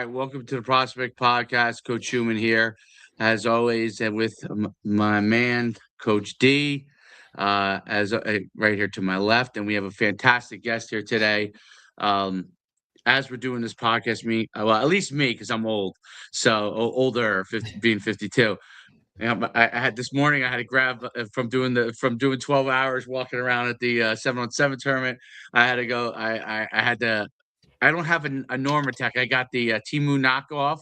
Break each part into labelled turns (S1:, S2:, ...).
S1: right, welcome to the Prospect Podcast. Coach Schumann here, as always, and with my man, Coach D, right here to my left, and we have a fantastic guest here today. Um, as we're doing this podcast, well, at least me, because I'm old, so older, 50, being 52. Yeah, but I had this morning. I had to grab from doing 12 hours walking around at the 7-on-7 tournament. I had to go. I had to. I don't have a Normatec. I got the Temu knockoff.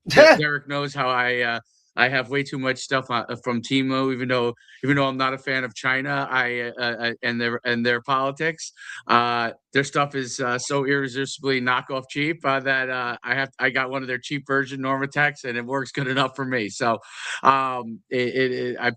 S1: Derek knows how I have way too much stuff from Temu, even though I'm not a fan of China. And their politics. Their stuff is so irresistibly knockoff cheap that I got one of their cheap version Normatecs, and it works good enough for me. So I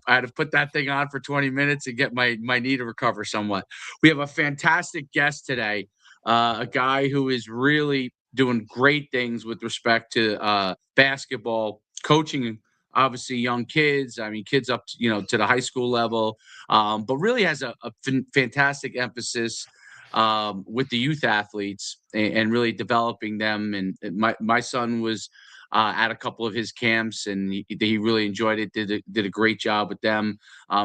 S1: had to put that thing on for 20 minutes and get my knee to recover somewhat. We have a fantastic guest today, a guy who is really doing great things with respect to basketball, coaching, obviously young kids. I mean, kids up to the high school level, but really has a fantastic emphasis with the youth athletes and really developing them. And my son was at a couple of his camps, and he really enjoyed it. Did a great job with them.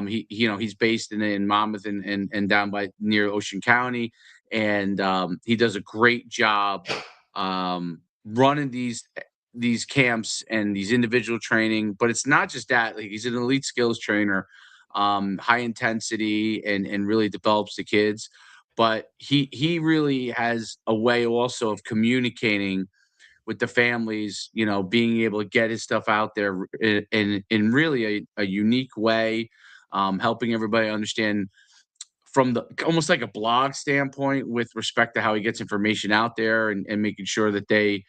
S1: He's based in Monmouth and down by near Ocean County, and he does a great job running these camps and these individual training. But it's not just that. Like, he's an elite skills trainer, high intensity, and really develops the kids. But he really has a way also of communicating with the families, being able to get his stuff out there in really a unique way, helping everybody understand from the almost like a blog standpoint with respect to how he gets information out there, and making sure that they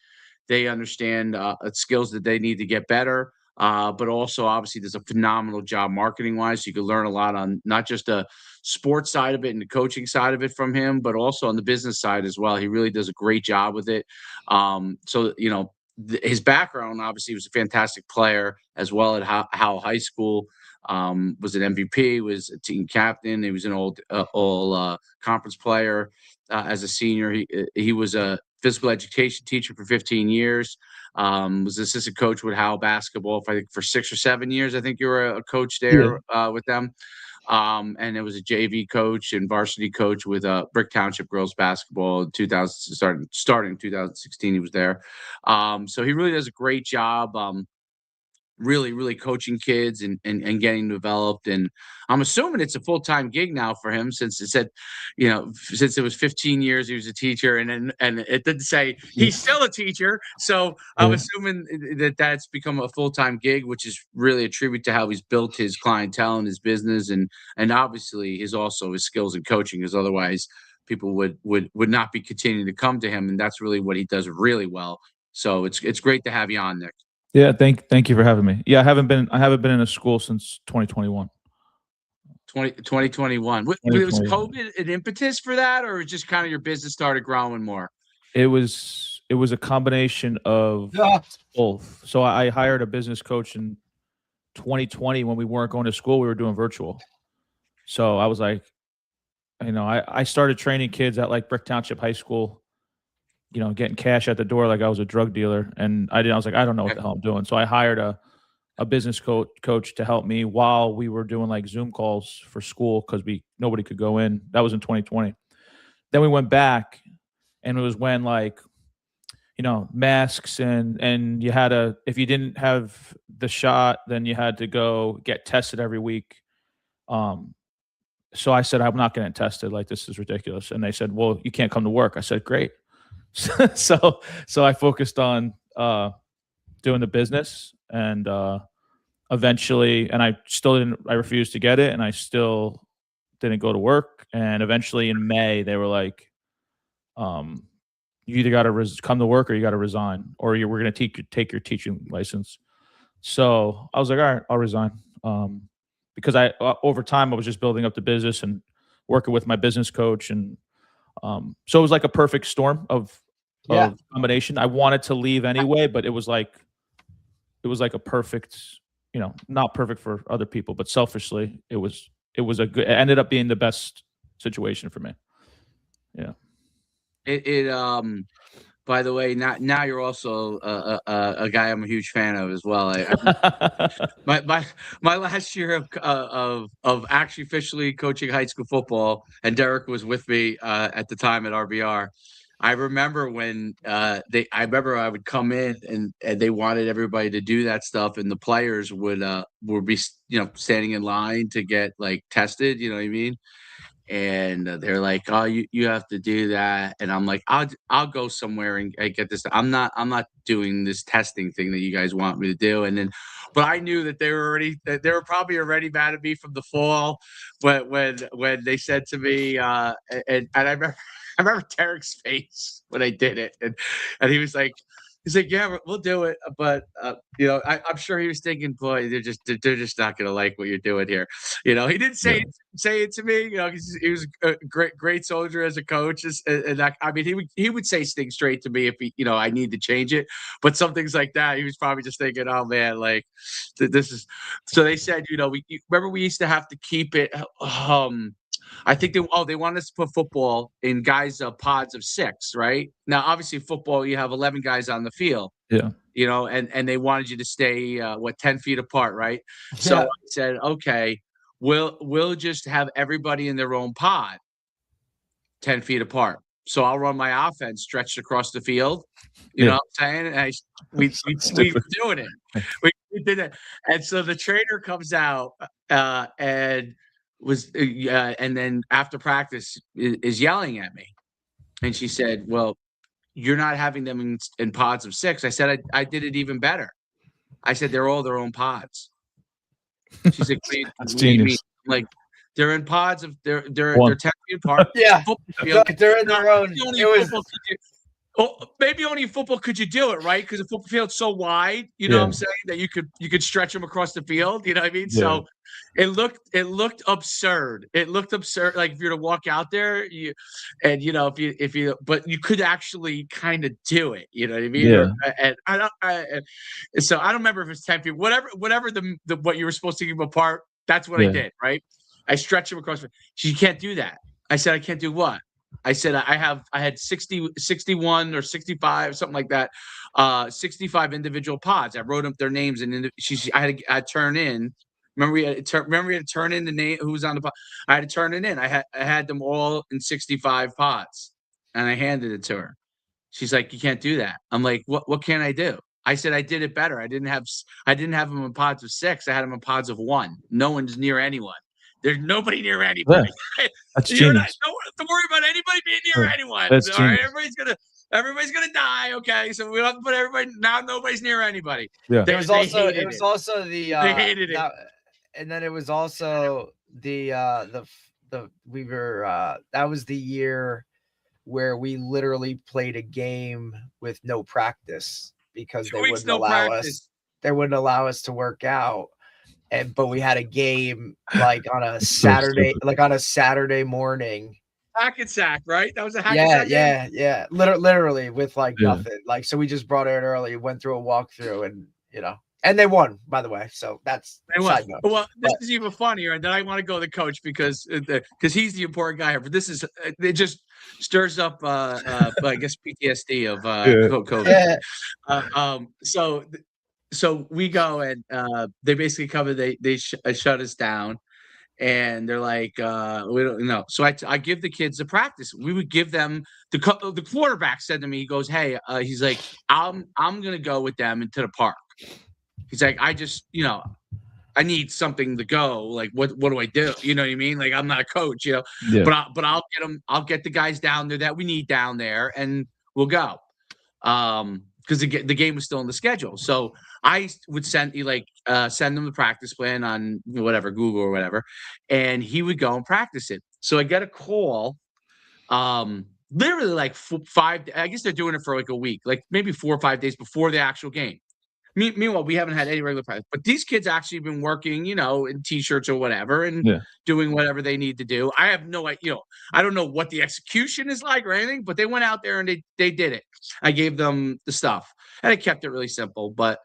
S1: understand skills that they need to get better. But also, obviously, does a phenomenal job marketing wise. So you can learn a lot on not just the sports side of it and the coaching side of it from him, but also on the business side as well. He really does a great job with it. His background, obviously, he was a fantastic player as well at Howell High School. Was an MVP, was a team captain. He was an all conference player as a senior. He was a physical education teacher for 15 years. Was assistant coach with Howell basketball for 6 or 7 years. I think you were a coach there with them. And it was a JV coach and varsity coach with Brick Township girls basketball in 2000, starting 2016. He was there. So he really does a great job. Really coaching kids and getting developed. And I'm assuming it's a full-time gig now for him, since it said, since it was 15 years he was a teacher, and it didn't say he's still a teacher. So I'm assuming that's become a full-time gig, which is really a tribute to how he's built his clientele and his business, and obviously his skills in coaching, because otherwise people would not be continuing to come to him. And that's really what he does really well. So it's great to have you on, Nick.
S2: Yeah, thank you for having me. Yeah, I haven't been in a school since 2021.
S1: 2021. Was COVID an impetus for that, or just kind of your business started growing more?
S2: It was a combination of both. So I hired a business coach in 2020 when we weren't going to school. We were doing virtual. So I was like, I started training kids at like Brick Township High School, getting cash at the door like I was a drug dealer. And I was like, I don't know what the hell I'm doing. So I hired a business coach to help me while we were doing like Zoom calls for school, because nobody could go in. That was in 2020. Then we went back, and it was when masks and you had if you didn't have the shot, then you had to go get tested every week. So I said, I'm not getting tested. Like, this is ridiculous. And they said, well, you can't come to work. I said, great. So I focused on doing the business, and eventually, and I refused to get it, and I still didn't go to work. And eventually in May, they were like, you either got to come to work or you got to resign, or we're going to take your teaching license. So I was like, all right, I'll resign. Because over time, I was just building up the business and working with my business coach. And so it was like a perfect storm of combination. I wanted to leave anyway, but it was like a perfect, not perfect for other people, but selfishly, it ended up being the best situation for me. Yeah.
S1: by the way, now you're also a guy I'm a huge fan of as well. My my last year of actually officially coaching high school football, and Derek was with me at the time at RBR. I remember when I remember I would come in and they wanted everybody to do that stuff, and the players would be standing in line to get like tested. You know what I mean? And they're like, "Oh, you have to do that," and I'm like, "I'll go somewhere and get this. I'm not doing this testing thing that you guys want me to do." And then, but I knew that they were probably already mad at me from the fall, when they said to me, and I remember I remember Derek's face when I did it, and he was like. He's like, yeah, we'll do it, but I'm sure he was thinking, boy, they're just not gonna like what you're doing here. He didn't
S2: Yeah.
S1: say it to me. 'Cause he was a great soldier as a coach, and I mean, he would say things straight to me if I need to change it. But some things like that, he was probably just thinking, oh man, like this is. So they said, remember we used to have to keep it. I think they wanted us to put football in guys pods of 6, right? Now, obviously, football you have 11 guys on the field,
S2: Yeah.
S1: and they wanted you to stay 10 feet apart, right? So
S3: Yeah.
S1: I said, okay, we'll just have everybody in their own pod, 10 feet apart. So I'll run my offense stretched across the field. You know what I'm saying? And we were doing it. We did it. And so the trainer comes out and and then after practice is yelling at me. And she said, "Well, you're not having them in pods of 6." I said, I did it even better. I said, they're all their own pods. She's like,
S2: That's
S1: what do you mean?
S2: genius.
S1: I'm like, they're in pods of they're
S2: 1.
S1: 10 feet apart.
S3: Yeah.
S1: Football field.
S3: They're in their own.
S1: Maybe only
S3: It was
S1: football maybe only in football could you do it, right? Because the football field's so wide, you know what I'm saying, that you could stretch them across the field. You know what I mean?
S2: Yeah.
S1: So it looked absurd. It looked absurd. Like if you were to walk out there, if you but you could actually kind of do it. You know what I mean?
S2: Yeah.
S1: And so I don't remember if it's 10 feet, whatever the what you were supposed to keep apart. That's what I did, right? I stretched them across. You can't do that. I said, I can't do what? I said I had 61 or 65, something like that, 65 individual pods. I wrote up their names, and I had to turn in. Remember we had to turn in the name who was on the pod. I had to turn it in. I had them all in 65 pods, and I handed it to her. She's like, "You can't do that." I'm like, "What can I do?" I said, "I did it better. I didn't have them in pods of 6. I had them in pods of 1. No one's near anyone. There's nobody near anybody.
S2: Yeah. That's
S1: You're not
S2: genius.
S1: don't have to worry about anybody being near anyone.
S2: That's
S1: All right,
S2: genius.
S1: everybody's gonna die. Okay, so we don't have to put everybody now. Nobody's near anybody.
S2: Yeah.
S3: It was also the
S1: They hated it.
S3: and then it was also that was the year where we literally played a game with no practice because they wouldn't allow us. They wouldn't allow us to work out. But we had a game like on a Saturday morning.
S1: Hack and sack, right? That was a hack and sack game?
S3: Yeah. Literally with nothing. Like, so we just brought it early, went through a walkthrough, and they won, by the way. So that's
S1: side note. Well, this is even funnier, and then I want to go to the coach because he's the important guy here. But this is it just stirs up I guess PTSD of COVID. Yeah. So we go and they basically cover. They shut us down, and they're like, we don't know. So I give the kids the practice. We would give them the quarterback said to me, he goes, "Hey," he's like, I'm gonna go with them into the park." He's like, "I just I need something to go. Like, what do I do? You know what I mean? Like, I'm not a coach, Yeah. But I'll get them. I'll get the guys down there that we need down there, and we'll go. Because the game was still in the schedule. So I would send them the practice plan on whatever, Google or whatever, and he would go and practice it. So I get a call, literally like 5. I guess they're doing it for like a week, like maybe 4 or 5 days before the actual game. Meanwhile, we haven't had any regular practice, but these kids actually been working, in t-shirts or whatever, and doing whatever they need to do. I have no idea, I don't know what the execution is like or anything, but they went out there and they did it. I gave them the stuff, and I kept it really simple. But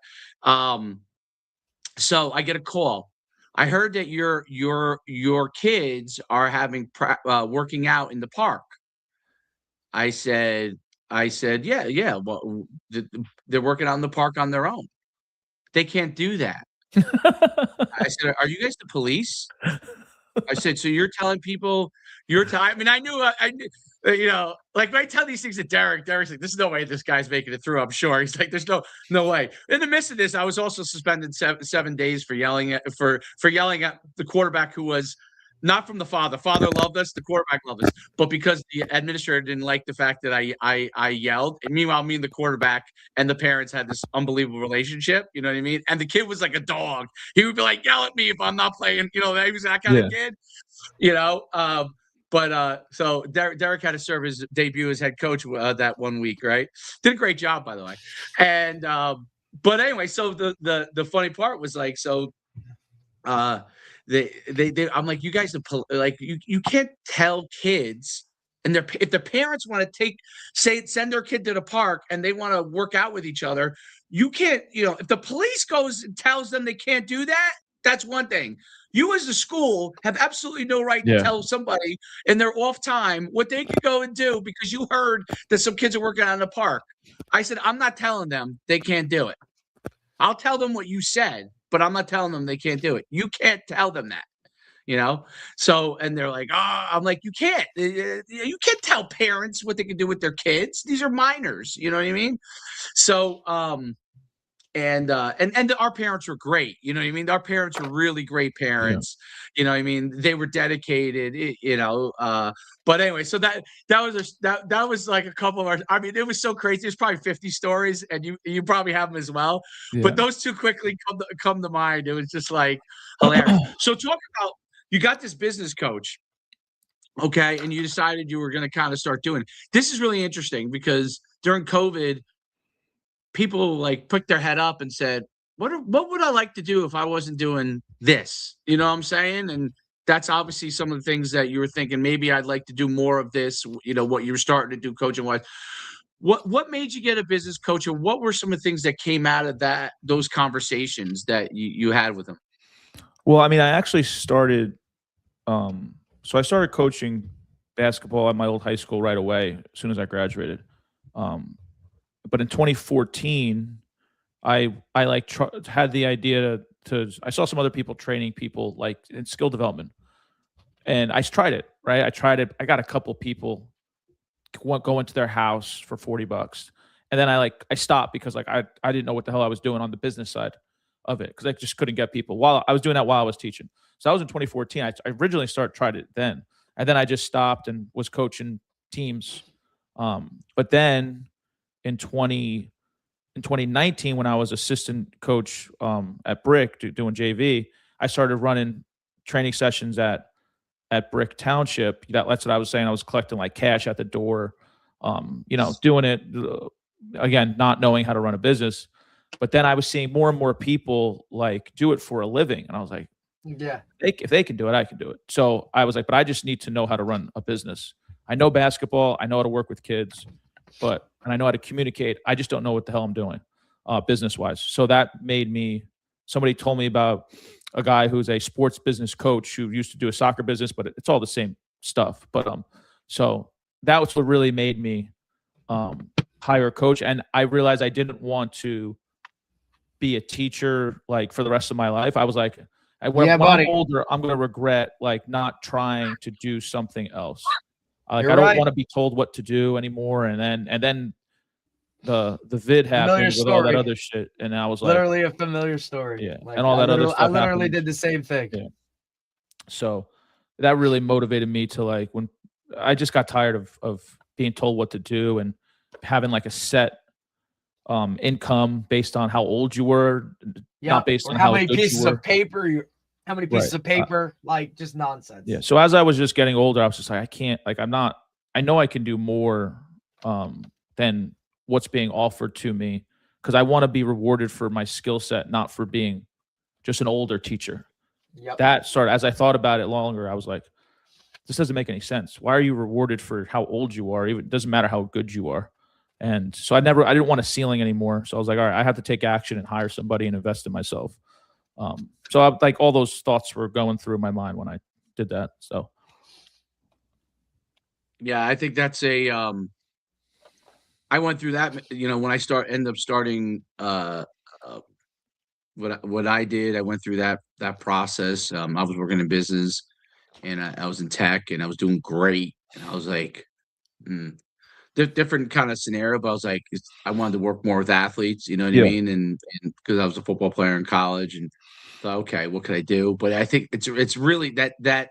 S1: so I get a call. I heard that your kids are having working out in the park. I said, I said, yeah. Well, they're working out in the park on their own. They can't do that. I said, "Are you guys the police?" I said, "So you're telling people I mean, I knew, like when I tell these things to Derek, Derek's like, "There's no way this guy's making it through." I'm sure he's like, "There's no way." In the midst of this, I was also suspended 7 days for yelling at the quarterback who was not from the father. Father loved us, the quarterback loved us, but because the administrator didn't like the fact that I yelled. And meanwhile, me and the quarterback and the parents had this unbelievable relationship. You know what I mean? And the kid was like a dog. He would be like, "Yell at me if I'm not playing." He was that kind of kid. So Derek had to serve his debut as head coach that 1 week, right? Did a great job, by the way. And but anyway, so the funny part was like, so I'm like, you guys, like you can't tell kids, and if the parents want to send their kid to the park and they want to work out with each other, you can't, if the police goes and tells them they can't do that, that's one thing. You as a school have absolutely no right to tell somebody in their off time what they can go and do because you heard that some kids are working out in the park. I said, I'm not telling them they can't do it. I'll tell them what you said, but I'm not telling them they can't do it. You can't tell them that, So, and they're like, "Oh," I'm like, you can't tell parents what they can do with their kids. These are minors. You know what I mean? So, and our parents were great. You know what I mean? Our parents were really great parents. You know what I mean? They were dedicated, but anyway, so that was like a couple of our, I mean, it was so crazy. There's probably 50 stories and you probably have them as well, but those two quickly come to mind. It was just like hilarious. So talk about, you got this business coach. Okay. And you decided you were going to kind of start doing, this is really interesting because during COVID, people like picked their head up and said, what would I like to do if I wasn't doing this? You know what I'm saying? And that's obviously some of the things that you were thinking, maybe I'd like to do more of this, what you were starting to do coaching wise. What made you get a business coach, and what were some of the things that came out of those conversations that you had with them?
S2: Well, I mean, I actually started, so I started coaching basketball at my old high school right away as soon as I graduated. But in 2014, I had the idea I saw some other people training people like in skill development, and I tried it. Right, I tried it. I got a couple people go into their house for $40, and then I stopped because I didn't know what the hell I was doing on the business side of it because I just couldn't get people while I was doing that while I was teaching. So that was in 2014. I originally tried it then, and then I just stopped and was coaching teams. But then in 2019, when I was assistant coach at Brick doing JV, I started running training sessions at Brick Township. That's what I was saying. I was collecting like cash at the door, doing it again, not knowing how to run a business. But then I was seeing more and more people like do it for a living, and I was like,
S3: yeah,
S2: if they can do it, I can do it. So I was like, but I just need to know how to run a business. I know basketball, I know how to work with kids, and I know how to communicate. I just don't know what the hell I'm doing business wise. So that made me, somebody told me about a guy who's a sports business coach who used to do a soccer business, but it's all the same stuff. But so that was what really made me hire a coach. And I realized I didn't want to be a teacher like for the rest of my life. I was like, when I'm older, I'm going to regret like not trying to do something else. Like I don't want to be told what to do anymore. And then the vid happened with all that other shit, and I was like,
S3: literally a familiar story.
S2: Yeah, like, and all that other stuff.
S3: I literally did the same thing.
S2: Yeah. So that really motivated me to like, when I just got tired of being told what to do and having like a set income based on how old you were, not based on
S3: how many pieces of paper how many pieces of paper, like just nonsense.
S2: Yeah. So as I was just getting older, I was just like, I can't, like, I know I can do more than what's being offered to me, because I want to be rewarded for my skill set, not for being just an older teacher.
S3: Yep.
S2: That started, as I thought about it longer, I was like, this doesn't make any sense. Why are you rewarded for how old you are? Even, it doesn't matter how good you are. And so I didn't want a ceiling anymore. So I was like, all right, I have to take action and hire somebody and invest in myself. So like all those thoughts were going through my mind when I did that. So.
S1: Yeah, I think that's I went through that, when I ended up starting, what I did, I went through that process. I was working in business, and I was in tech, and I was doing great, and I was like, different kind of scenario, but I was like, I wanted to work more with athletes, you know what I
S2: Yeah.
S1: mean? And because I was a football player in college, and thought, okay, what could I do? But I think it's really that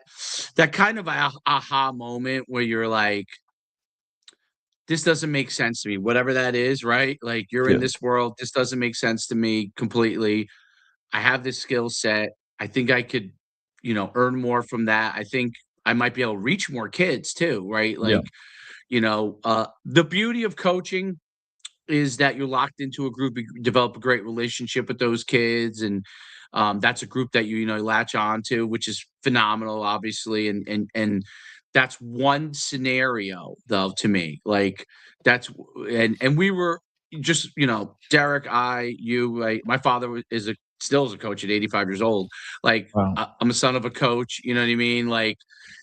S1: kind of aha moment where you're like, this doesn't make sense to me, whatever that is, right? Like, you're in
S2: Yeah.
S1: this world, this doesn't make sense to me completely. I have this skill set. I think I could, earn more from that. I think I might be able to reach more kids too, right?
S2: Yeah.
S1: Like, the beauty of coaching is that you're locked into a group, you develop a great relationship with those kids, and that's a group that latch on to, which is phenomenal, obviously, and that's one scenario though to me. Like, that's and we were just, Derek, like, my father still is a coach at 85 years old. Like,
S2: Wow.
S1: I'm a son of a coach, you know what I mean? Like,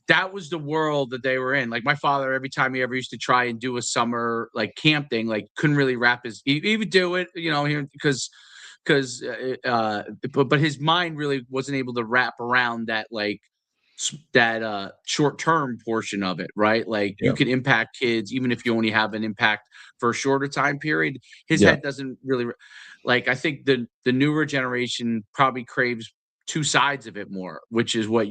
S1: that was the world that they were in. Like, my father, every time he ever used to try and do a summer like camp thing, like, couldn't really he would do it, here because but his mind really wasn't able to wrap around that, like, that short-term portion of it, right? Like, you
S2: Yeah.
S1: can impact kids even if you only have an impact for a shorter time period. His
S2: Yeah.
S1: head doesn't really like, I think the newer generation probably craves two sides of it more, which is what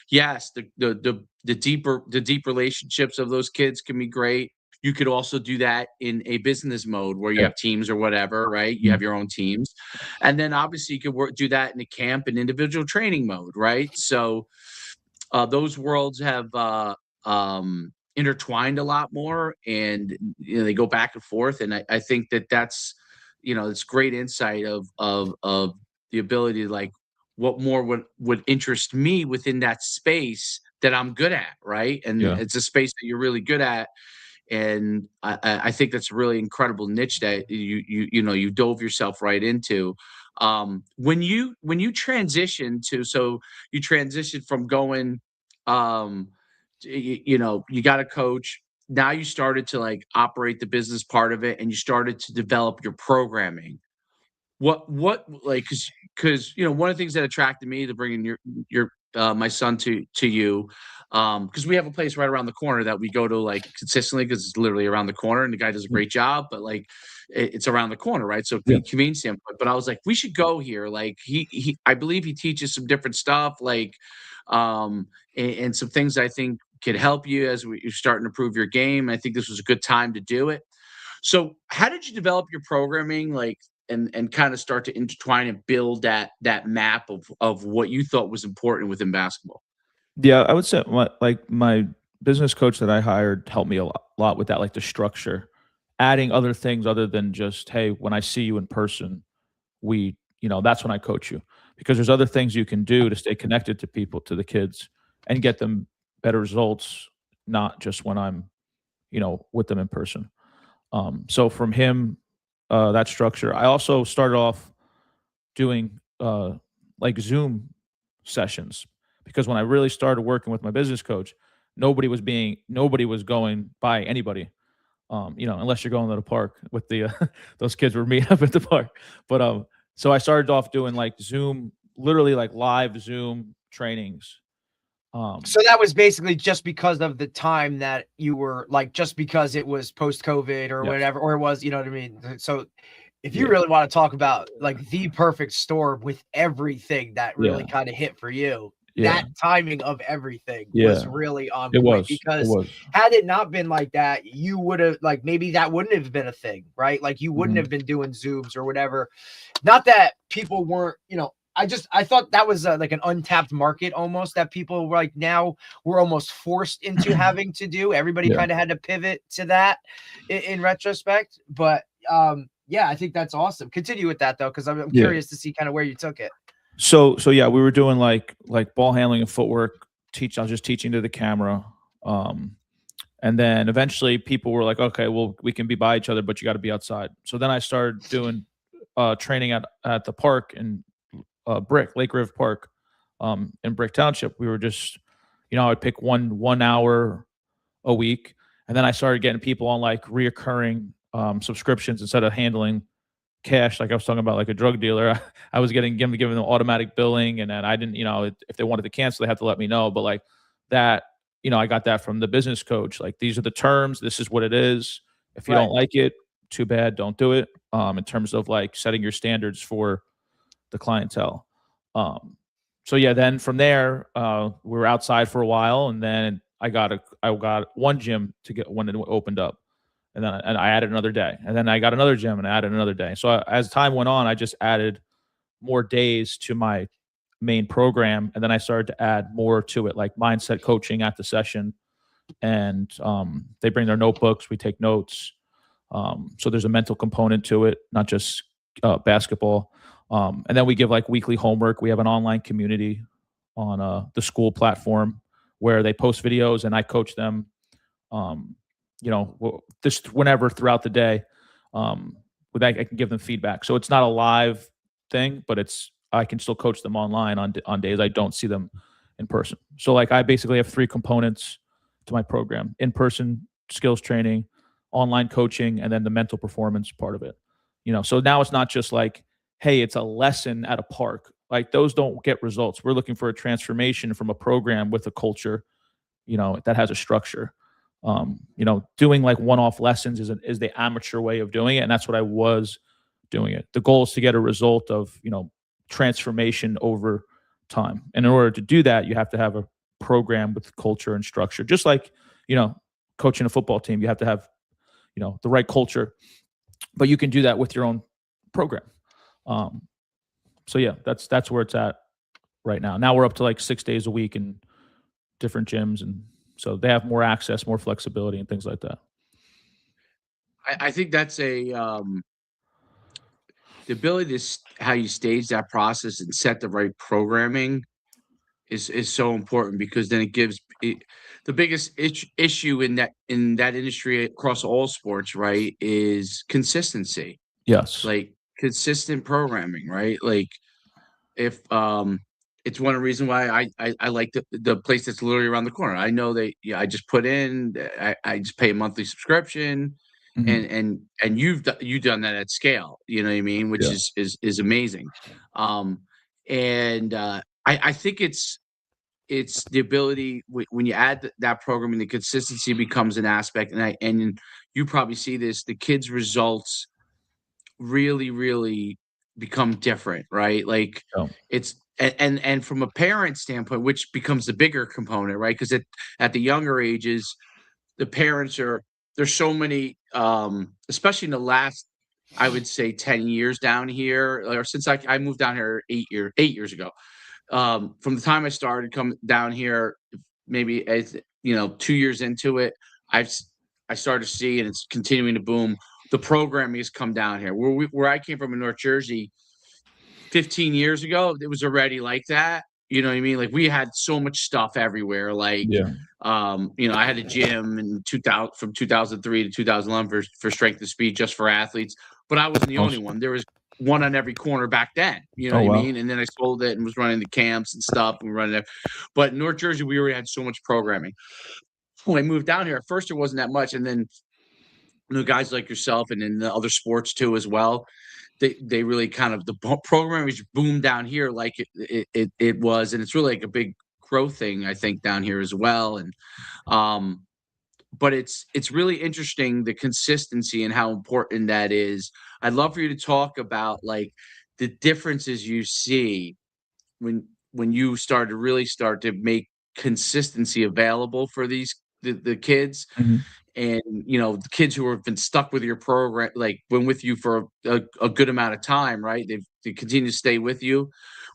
S1: yes, the deep relationships of those kids can be great. You could also do that in a business mode where you
S2: Yeah.
S1: have teams or whatever, right? You
S2: Mhm.
S1: have your own teams. And then obviously you could do that in a camp and individual training mode, right? So those worlds have intertwined a lot more, and they go back and forth. And I think that's it's great insight of the ability to, like, what more would interest me within that space that I'm good at, right? And
S2: Yeah.
S1: it's a space that you're really good at, and I think that's a really incredible niche that you dove yourself right into. When you transition you transition from going, you got a coach. Now you started to, like, operate the business part of it, and you started to develop your programming. What like, because one of the things that attracted me to bringing your my son to you, because we have a place right around the corner that we go to, like, consistently, because it's literally around the corner, and the guy does a great job, but, like, it's around the corner, right? So
S2: Yeah.
S1: convenience standpoint. But I was like, we should go here. Like, I believe he teaches some different stuff, like, and some things I think could help you as you're starting to improve your game. I think this was a good time to do it. So how did you develop your programming, like, and kind of start to intertwine and build that map of what you thought was important within basketball?
S2: Yeah, I would say my business coach that I hired helped me a lot with that, like the structure, adding other things other than just, hey, when I see you in person, that's when I coach you, because there's other things you can do to stay connected to people, to the kids, and get them better results, not just when I'm, with them in person. So from him, that structure. I also started off doing like Zoom sessions, because when I really started working with my business coach, nobody was going by anybody. Unless you're going to the park with the those kids were meeting up at the park. But so I started off doing like Zoom, literally like live Zoom trainings.
S3: So that was basically just because of the time that you were, like, just because it was post-COVID or
S2: Yes.
S3: whatever, or it was, you know what I mean? So if you
S2: Yeah.
S3: really want to talk about, like, the perfect storm with everything that really
S2: Yeah.
S3: kind of hit for you,
S2: Yeah.
S3: that timing of everything was
S2: Yeah.
S3: really on
S2: It
S3: point,
S2: was. It
S3: because
S2: was.
S3: had it not been like that, you would have, like, maybe that wouldn't have been a thing, right? Like, you wouldn't
S2: Mhm.
S3: have been doing Zooms or whatever. Not that people weren't, I thought that was like an untapped market almost, that people were like, now we're almost forced into having to do. Everybody
S2: Yeah.
S3: kind of had to pivot to that in retrospect. But yeah, I think that's awesome. Continue with that though, because I'm
S2: Yeah.
S3: curious to see kind of where you took it.
S2: So yeah, we were doing like ball handling and footwork. I was just teaching to the camera. And then eventually people were like, okay, well, we can be by each other, but you got to be outside. So then I started doing training at the park in Lake River Park, in Brick Township. We were just, I'd pick one hour a week, and then I started getting people on like reoccurring subscriptions instead of handling cash, like I was talking about, like a drug dealer. I was giving them automatic billing, and then I didn't, if they wanted to cancel, they had to let me know. But like that, I got that from the business coach. Like, these are the terms. This is what it is. If you don't like it, too bad, don't do it. In terms of like setting your standards for the clientele. So yeah, then from there, we were outside for a while, and then I got one gym to get when it opened up. And then I added another day, and then I got another gym and I added another day. So as time went on, I just added more days to my main program, and then I started to add more to it, like mindset coaching at the session. And they bring their notebooks, we take notes. So there's a mental component to it, not just basketball. And then we give like weekly homework. We have an online community on the school platform where they post videos and I coach them. Just whenever throughout the day, I can give them feedback. So it's not a live thing, but I can still coach them online on days I don't see them in person. So like I basically have 3 components to my program: in-person skills training, online coaching, and then the mental performance part of it. So now it's not just like, hey, it's a lesson at a park. Like, those don't get results. We're looking for a transformation from a program with a culture, that has a structure. Doing like one-off lessons is the amateur way of doing it, and that's what I was doing it. The goal is to get a result of transformation over time, and in order to do that, you have to have a program with culture and structure. Just like coaching a football team, you have to have the right culture, but you can do that with your own program. So yeah, that's where it's at right now. Now we're up to like 6 days a week in different gyms, and so they have more access, more flexibility, and things like that.
S1: I think that's the ability to how you stage that process and set the right programming is so important, because then it gives the biggest issue in that industry across all sports, right, is consistency.
S2: Yes.
S1: Like consistent programming, right? Like if it's one of the reasons why I like the place that's literally around the corner. I know I just put in, I just pay a monthly subscription, and you've done that at scale, you know what I mean, which is amazing. I think it's the ability when you add that programming, the consistency becomes an aspect, and you probably see this, the kids' results really, really become different, right? Like it's and from a parent standpoint, which becomes the bigger component, right? Because at the younger ages, the parents there's so many, especially in the last, I would say 10 years down here, or since I moved down here 8 years ago. From the time I started coming down here, maybe as 2 years into it, I started to see, and it's continuing to boom, the programming has come down here. Where I came from in North Jersey 15 years ago, it was already like that. You know what I mean? Like, we had so much stuff everywhere. Like, I had a gym in 2000 from 2003 to 2011 for strength and speed, just for athletes. But I wasn't the only one. There was one on every corner back then. You know what I mean? And then I sold it and was running the camps and stuff, and running it. But in North Jersey, we already had so much programming. When I moved down here, at first it wasn't that much, and then guys like yourself, and in the other sports too as well, they really kind of, the programming is boomed down here like it was, and it's really like a big growth thing, I think, down here as well. And but it's really interesting, the consistency and how important that is. I'd love for you to talk about like the differences you see when you start to make consistency available for the kids. And the kids who have been stuck with your program, like been with you for a good amount of time, right? They continue to stay with you.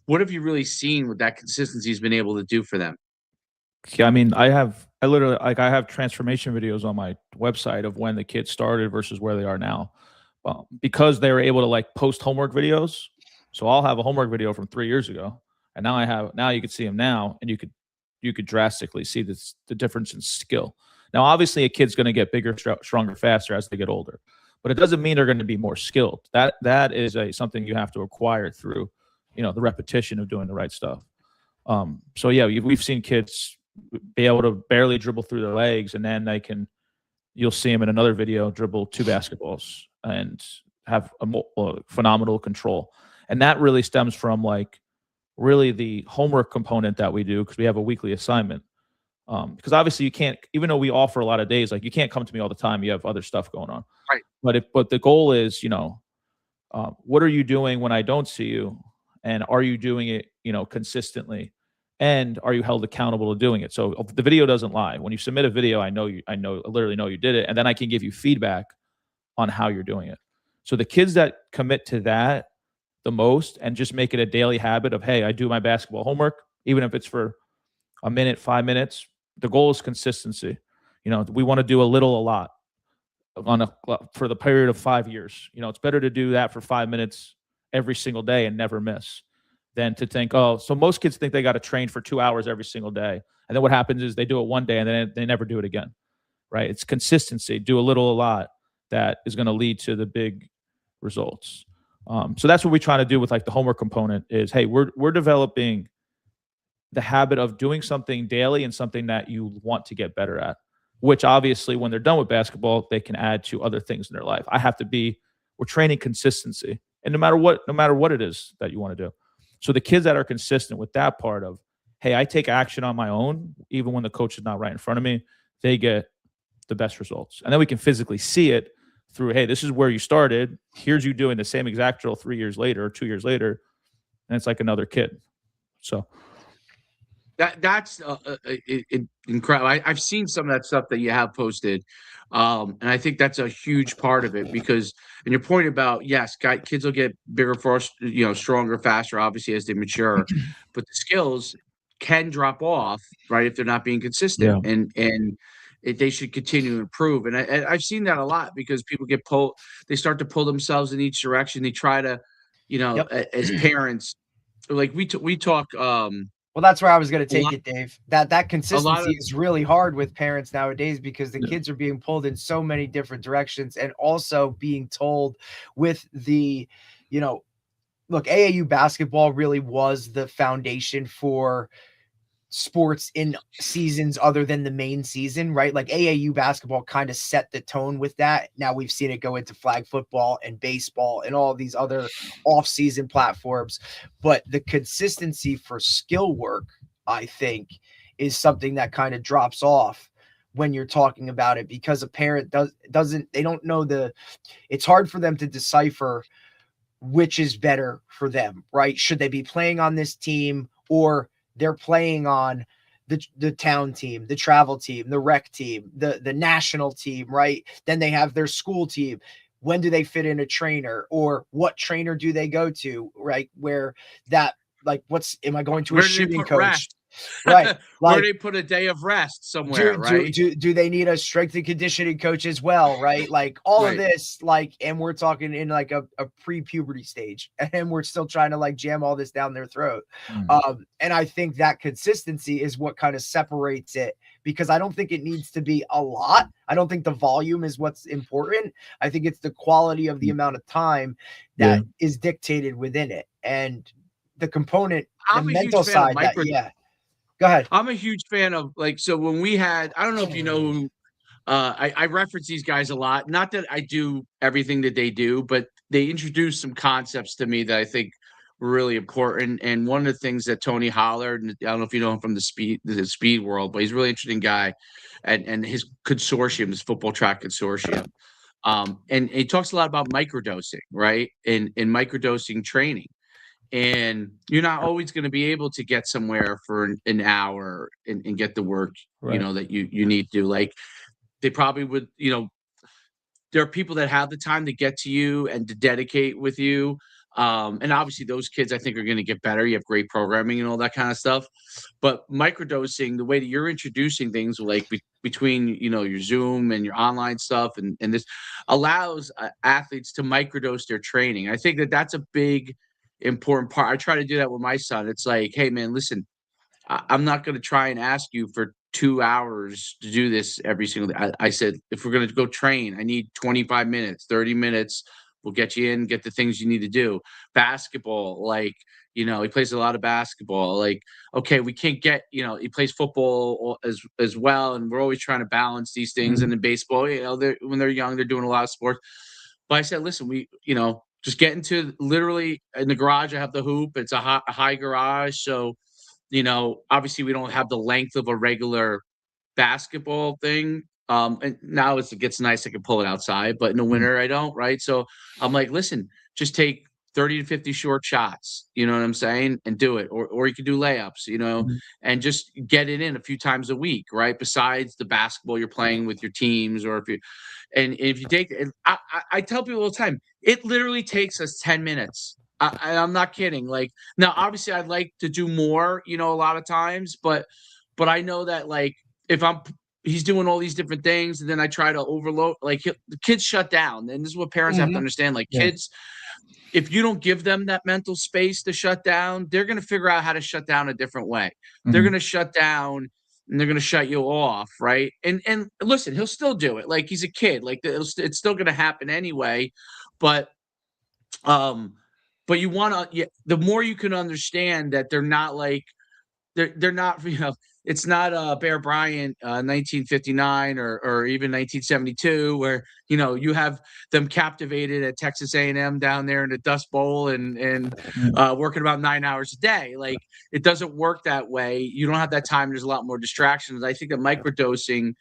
S1: What have you really seen what that consistency has been able to do for them?
S2: Yeah, I mean, I literally, like, I have transformation videos on my website of when the kids started versus where they are now, because they were able to like post homework videos. So I'll have a homework video from 3 years ago, and now you can see them now, and you could drastically see the difference in skill. Now, obviously, a kid's going to get bigger, stronger, faster as they get older, but it doesn't mean they're going to be more skilled. That is something you have to acquire through, the repetition of doing the right stuff. So yeah, we've seen kids be able to barely dribble through their legs, and then they can you'll see him in another video dribble 2 basketballs and have a phenomenal control. And that really stems from like really the homework component that we do, because we have a weekly assignment. Because obviously you can't, even though we offer a lot of days, like you can't come to me all the time. You have other stuff going on.
S1: Right.
S2: But the goal is, what are you doing when I don't see you? And are you doing it, consistently? And are you held accountable to doing it? So the video doesn't lie. When you submit a video, I literally know you did it. And then I can give you feedback on how you're doing it. So the kids that commit to that the most and just make it a daily habit of, hey, I do my basketball homework, even if it's for a minute, 5 minutes, the goal is consistency. We want to do a little, a lot for the period of 5 years. It's better to do that for 5 minutes every single day and never miss than to think, so most kids think they got to train for 2 hours every single day. And then what happens is they do it one day and then they never do it again, right? It's consistency, do a little, a lot, that is going to lead to the big results. So that's what we try to do with like the homework component is, hey, we're developing the habit of doing something daily and something that you want to get better at, which obviously when they're done with basketball, they can add to other things in their life. We're training consistency, and no matter what it is that you want to do. So the kids that are consistent with that part of, hey, I take action on my own, even when the coach is not right in front of me, they get the best results. And then we can physically see it through, hey, this is where you started. Here's you doing the same exact drill 3 years later or 2 years later. And it's like another kid. So
S1: that's incredible. I've seen some of that stuff that you have posted. And I think that's a huge part of it because, and your point about, yes, kids will get bigger, stronger, faster, obviously, as they mature, but the skills can drop off, right, if they're not being consistent.
S2: Yeah.
S1: And they should continue to improve. And I've seen that a lot because people they start to pull themselves in each direction. They try to, as parents, like we talk.
S3: Well, that's where I was going to take it, Dave. That consistency is really hard with parents nowadays because the kids are being pulled in so many different directions, and also being told with the, look, AAU basketball really was the foundation for sports in seasons other than the main season, right? Like AAU basketball kind of set the tone with that. Now we've seen it go into flag football and baseball and all these other off-season platforms. But the consistency for skill work, I think, is something that kind of drops off when you're talking about it, because a parent they don't know it's hard for them to decipher which is better for them, right? Should they be playing on this team, or they're playing on the town team, the travel team, the rec team, the national team, right? Then they have their school team. When do they fit in a trainer, or what trainer do they go to, right? Where that, like, am I going to a shooting coach?
S1: Rest?
S3: Right.
S1: Like, where they put a day of rest somewhere, right?
S3: Do they need a strength and conditioning coach as well, right? Like all of this, like, and we're talking in like a pre-puberty stage, and we're still trying to like jam all this down their throat. And I think that consistency is what kind of separates it, because I don't think it needs to be a lot. I don't think the volume is what's important. I think it's the quality of the amount of time that is dictated within it, and the component, the mental side. Go ahead.
S1: I'm a huge fan of, like, so when we had, I don't know if you know who, I reference these guys a lot. Not that I do everything that they do, but they introduced some concepts to me that I think were really important. And one of the things that Tony Hollard, and I don't know if you know him from the speed world, but he's a really interesting guy, and his consortium, his football track consortium. And he talks a lot about microdosing, right? And microdosing training. And you're not always going to be able to get somewhere for an hour and get the work, that you need to do. Like, they probably would, there are people that have the time to get to you and to dedicate with you. And obviously those kids, I think, are going to get better. You have great programming and all that kind of stuff. But microdosing, the way that you're introducing things, like between, your Zoom and your online stuff, and this allows athletes to microdose their training. I think that that's a big, important part. I try to do that with my son. It's like, hey man, listen, I'm not going to try and ask you for 2 hours to do this every single day. I said, if we're going to go train, I need 25 minutes, 30 minutes. We'll get you in, get the things you need to do. Basketball, like, You know, he plays a lot of basketball. Like, okay, we can't get, you know, he plays football as well, and we're always trying to balance these things. And in baseball, you know, when they're young, they're doing a lot of sports. But I said, listen, you know, just get into literally in the garage. I have the hoop. It's a high garage, so you know, obviously we don't have the length of a regular basketball thing. And now it gets nice, I can pull it outside, but in the winter I don't, right? So I'm like, listen, just take 30 to 50 short shots, you know what I'm saying? And do it. Or you can do layups, you know, and just get it in a few times a week, right? Besides the basketball you're playing with your teams, or if you take it, I tell people all the time, it literally takes us 10 minutes. I'm not kidding. Like, now, obviously I'd like to do more, you know, a lot of times, but I know that, like, if he's doing all these different things, and then I try to overload, like, the kids shut down. And this is what parents have to understand. Like, kids, if you don't give them that mental space to shut down, they're going to figure out how to shut down a different way. They're going to shut down and they're going to shut you off. Right. And listen, he'll still do it. Like, he's a kid, like it's still going to happen anyway. But you want to, the more you can understand that they're not like, they're not, you know, it's not Bear Bryant 1959 or even 1972, where, you know, you have them captivated at Texas A&M down there in the Dust Bowl and working about 9 hours a day. Like, it doesn't work that way. You don't have that time. There's a lot more distractions. I think that microdosing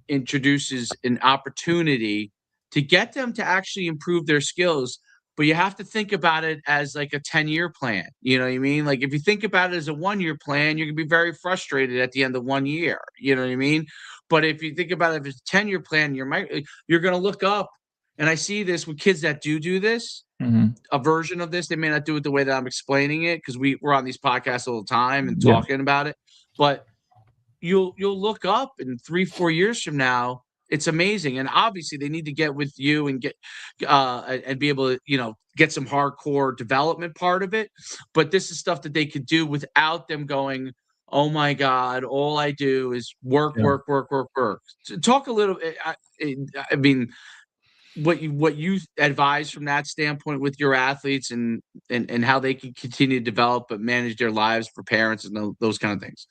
S1: introduces an opportunity to get them to actually improve their skills. But you have to think about it as like a 10-year plan. You know what I mean? Like, if you think about it as a 1-year plan, you're going to be very frustrated at the end of 1 year. You know what I mean? But if you think about it as a 10-year plan, you're going to look up. And I see this with kids that do this, a version of this. They may not do it the way that I'm explaining it, because we're on these podcasts all the time and talking about it. But you'll look up in 3-4 years from now. It's amazing. And obviously they need to get with you and get and be able to, you know, get some hardcore development part of it. But this is stuff that they could do without them going, oh my God, all I do is work. Talk a little bit. I mean, what you advise from that standpoint with your athletes, and how they can continue to develop but manage their lives for parents and those kind of things.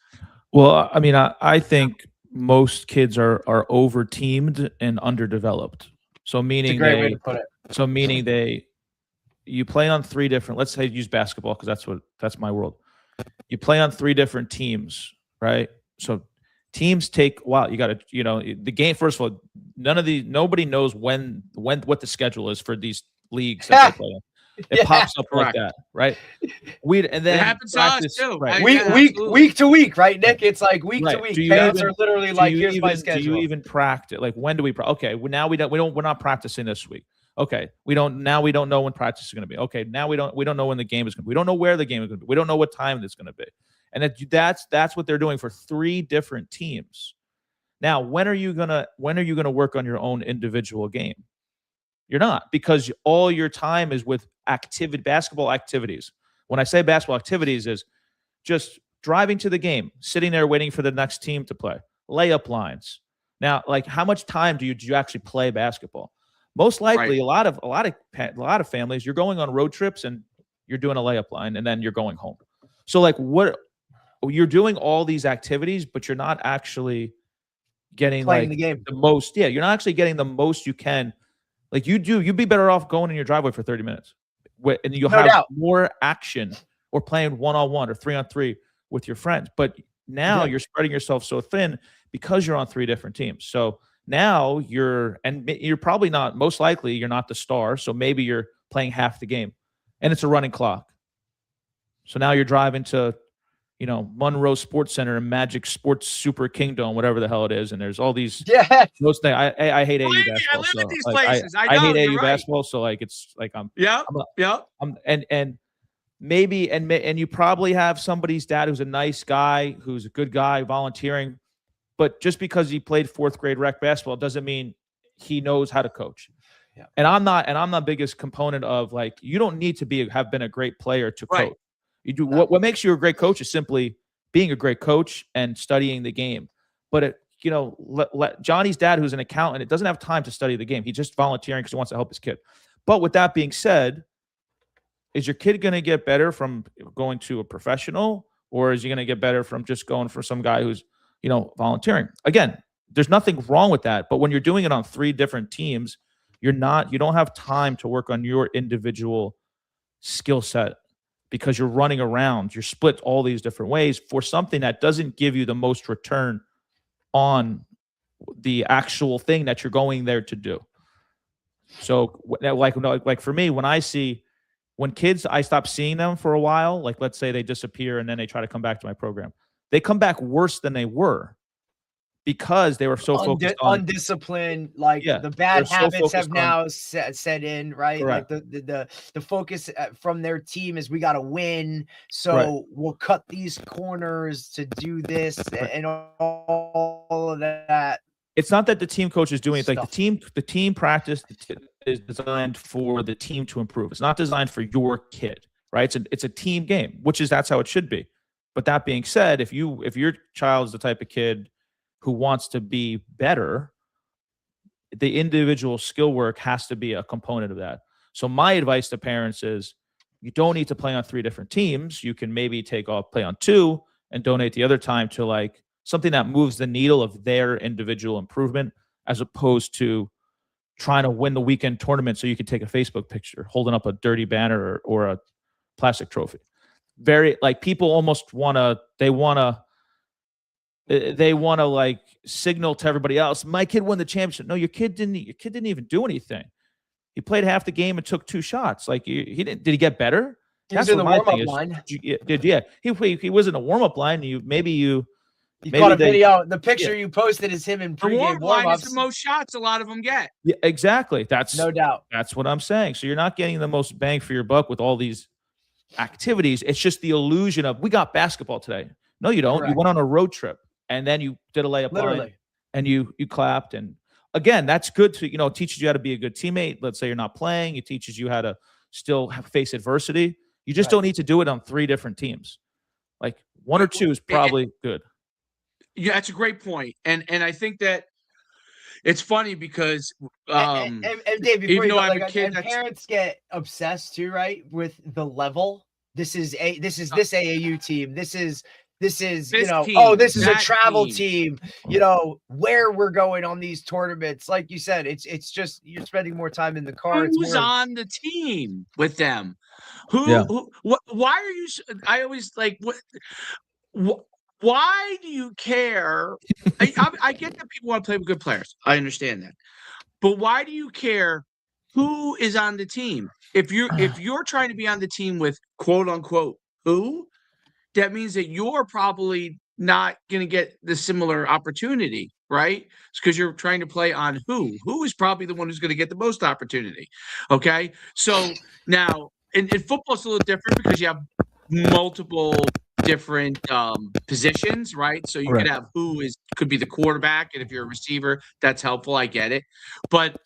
S2: Well, I mean, I think most kids are over teamed and underdeveloped. So meaning
S3: That's a great way to put it.
S2: So meaning you play on 3 different, let's say use basketball, because that's my world. You play on 3 different teams, right? So teams take a while. You got to, you know, the game. First of all, nobody knows what the schedule is for these leagues that they play in. It pops up like that, right? And then
S1: it happens to us too.
S2: Right?
S3: Week to week, right, Nick? It's like week to week. Parents are literally like, "Here's my schedule."
S2: Do you even practice? Like, when do we? Okay, well, now we're not practicing this week. Okay, we don't know when practice is going to be. Okay, now we don't know when the game is going to be. We don't know where the game is going to be. We don't know what time it's going to be. And that's what they're doing for 3 different teams. Now, when are you gonna work on your own individual game? You're not, because all your time is with basketball activities. When I say basketball activities, is just driving to the game, sitting there waiting for the next team to play, layup lines. Now, like, how much time do you actually play basketball? Most likely, a lot of families, you're going on road trips and you're doing a layup line and then you're going home. So, like, you're doing all these activities, but you're not actually getting
S3: playing the game
S2: the most. Yeah, you're not actually getting the most you can. Like, you'd be better off going in your driveway for 30 minutes, and you'll have more action, or playing 1-on-1 or 3-on-3 with your friends. But now you're spreading yourself so thin because you're on 3 different teams. So now you're probably not, most likely you're not the star. So maybe you're playing half the game, and it's a running clock. So now you're driving to, you know, Monroe Sports Center and Magic Sports Super Kingdom, whatever the hell it is, and there's all these those things. I hate AU basketball.
S1: I live in these places.
S2: I hate AU basketball. So, like, it's like and you probably have somebody's dad who's a nice guy, who's a good guy, volunteering, but just because he played 4th grade rec basketball doesn't mean he knows how to coach. Yeah. And I'm not biggest component of, like, you don't need to have been a great player to coach. You do what makes you a great coach is simply being a great coach and studying the game. But Johnny's dad, who's an accountant, it doesn't have time to study the game. He's just volunteering because he wants to help his kid. But with that being said, is your kid going to get better from going to a professional, or is he going to get better from just going for some guy who's, volunteering? Again, there's nothing wrong with that. But when you're doing it on 3 different teams, you don't have time to work on your individual skill set because you're running around. You're split all these different ways for something that doesn't give you the most return on the actual thing that you're going there to do. So like for me, when kids, I stop seeing them for a while, like let's say they disappear and then they try to come back to my program, they come back worse than they were because they were so focused on
S3: undisciplined. Like the bad habits have now set in, right?
S2: Correct.
S3: Like the focus from their team is we got to win, so we'll cut these corners to do this and all of that.
S2: It's not that the team coach is doing it. Like the team practice is designed for the team to improve. It's not designed for your kid, right? It's a team game, that's how it should be. But that being said, if your child is the type of kid who wants to be better, the individual skill work has to be a component of that. So my advice to parents is you don't need to play on 3 different teams. You can maybe play on 2 and donate the other time to like something that moves the needle of their individual improvement, as opposed to trying to win the weekend tournament so you can take a Facebook picture holding up a dirty banner or a plastic trophy. Very like people almost they want to like signal to everybody else, my kid won the championship. No, your kid didn't even do anything. He played half the game and took 2 shots. Like he didn't. Did he get better?
S3: He was in the warm-up line.
S2: He was in a warm-up line. You
S3: caught a video. The picture you posted is him in pregame
S1: warm-ups. The most shots a lot of them get.
S2: Yeah, exactly. That's
S3: no doubt.
S2: That's what I'm saying. So you're not getting the most bang for your buck with all these activities. It's just the illusion of we got basketball today. No, you don't. Correct. You went on a road trip and then you did a layup line and you clapped. And again, that's good to teaches you how to be a good teammate. Let's say you're not playing. It teaches you how to still face adversity. You just don't need to do it on 3 different teams. Like 1 or 2 is probably good.
S1: Yeah, that's a great point. And I think that it's funny because
S3: and Dave, before you go, parents get obsessed too, right? With the level. This is this AAU team. This is this team, this is a travel team. Where we're going on these tournaments. Like you said, it's just you're spending more time in the car.
S1: Who's on the team with them? Who why are you? I always like what. Why do you care? I get that people want to play with good players. I understand that. But why do you care who is on the team? If you're trying to be on the team with quote unquote who, that means that you're probably not going to get the similar opportunity, right? It's because you're trying to play on who. Who is probably the one who's going to get the most opportunity. Okay. So now in football, it's a little different because you have multiple different positions, right? So you could have could be the quarterback, and if you're a receiver, that's helpful. I get it, but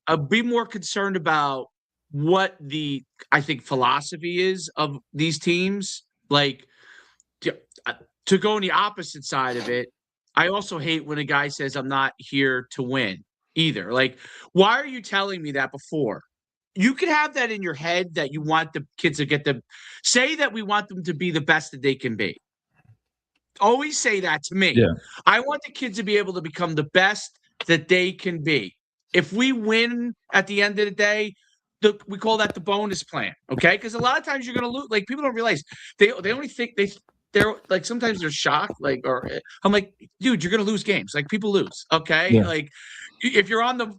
S1: I'll be more concerned about what I think philosophy is of these teams. Like to go on the opposite side of it, I also hate when a guy says I'm not here to win either. Like, why are you telling me that before? You could have that in your head that you want the kids to say that we want them to be the best that they can be. Always say that to me.
S2: Yeah.
S1: I want the kids to be able to become the best that they can be. If we win at the end of the day, we call that the bonus plan. Okay. Because a lot of times you're going to lose. Like people don't realize they only think they're like, sometimes they're shocked. Like, or I'm like, dude, you're going to lose games. Like people lose. Okay. Yeah. Like, if you're on the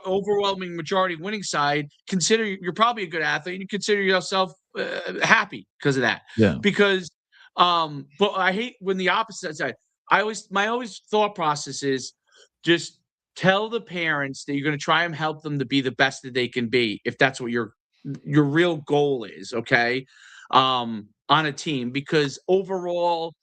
S1: overwhelming majority winning side, consider you're probably a good athlete and you consider yourself happy because of that.
S2: Yeah.
S1: Because, but I hate when the opposite side. My thought process is just tell the parents that you're going to try and help them to be the best that they can be. If that's what your real goal is. Okay. On a team, because overall,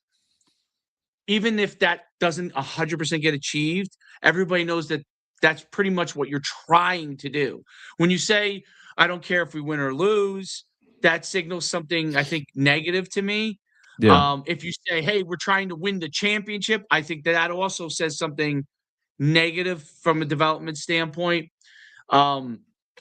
S1: even if that doesn't 100% get achieved, everybody knows that that's pretty much what you're trying to do. When you say, I don't care if we win or lose, that signals something, I think, negative to me. Yeah. If you say, hey, we're trying to win the championship, I think that also says something negative from a development standpoint.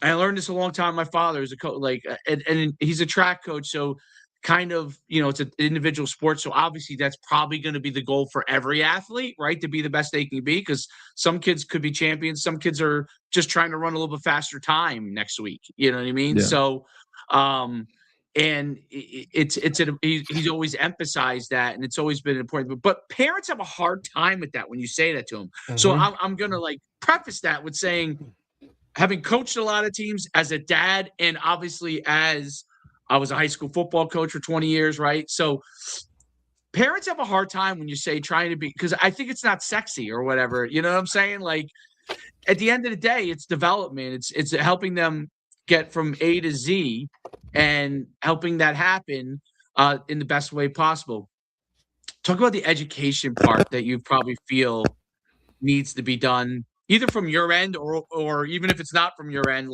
S1: I learned this a long time. My father is a coach, and he's a track coach. So kind of, it's an individual sport. So obviously that's probably going to be the goal for every athlete, right? To be the best they can be, because some kids could be champions. Some kids are just trying to run a little bit faster time next week. You know what I mean?
S2: Yeah.
S1: So, and he's always emphasized that, and it's always been important. But parents have a hard time with that when you say that to them. Mm-hmm. So I'm gonna preface that with saying, having coached a lot of teams as a dad, and obviously as I was a high school football coach for 20 years, right? So parents have a hard time when you say trying to be, because I think it's not sexy or whatever. You know what I'm saying? Like, at the end of the day, it's development. It's helping them get from A to Z and helping that happen in the best way possible. Talk about the education part that you probably feel needs to be done, either from your end or even if it's not from your end,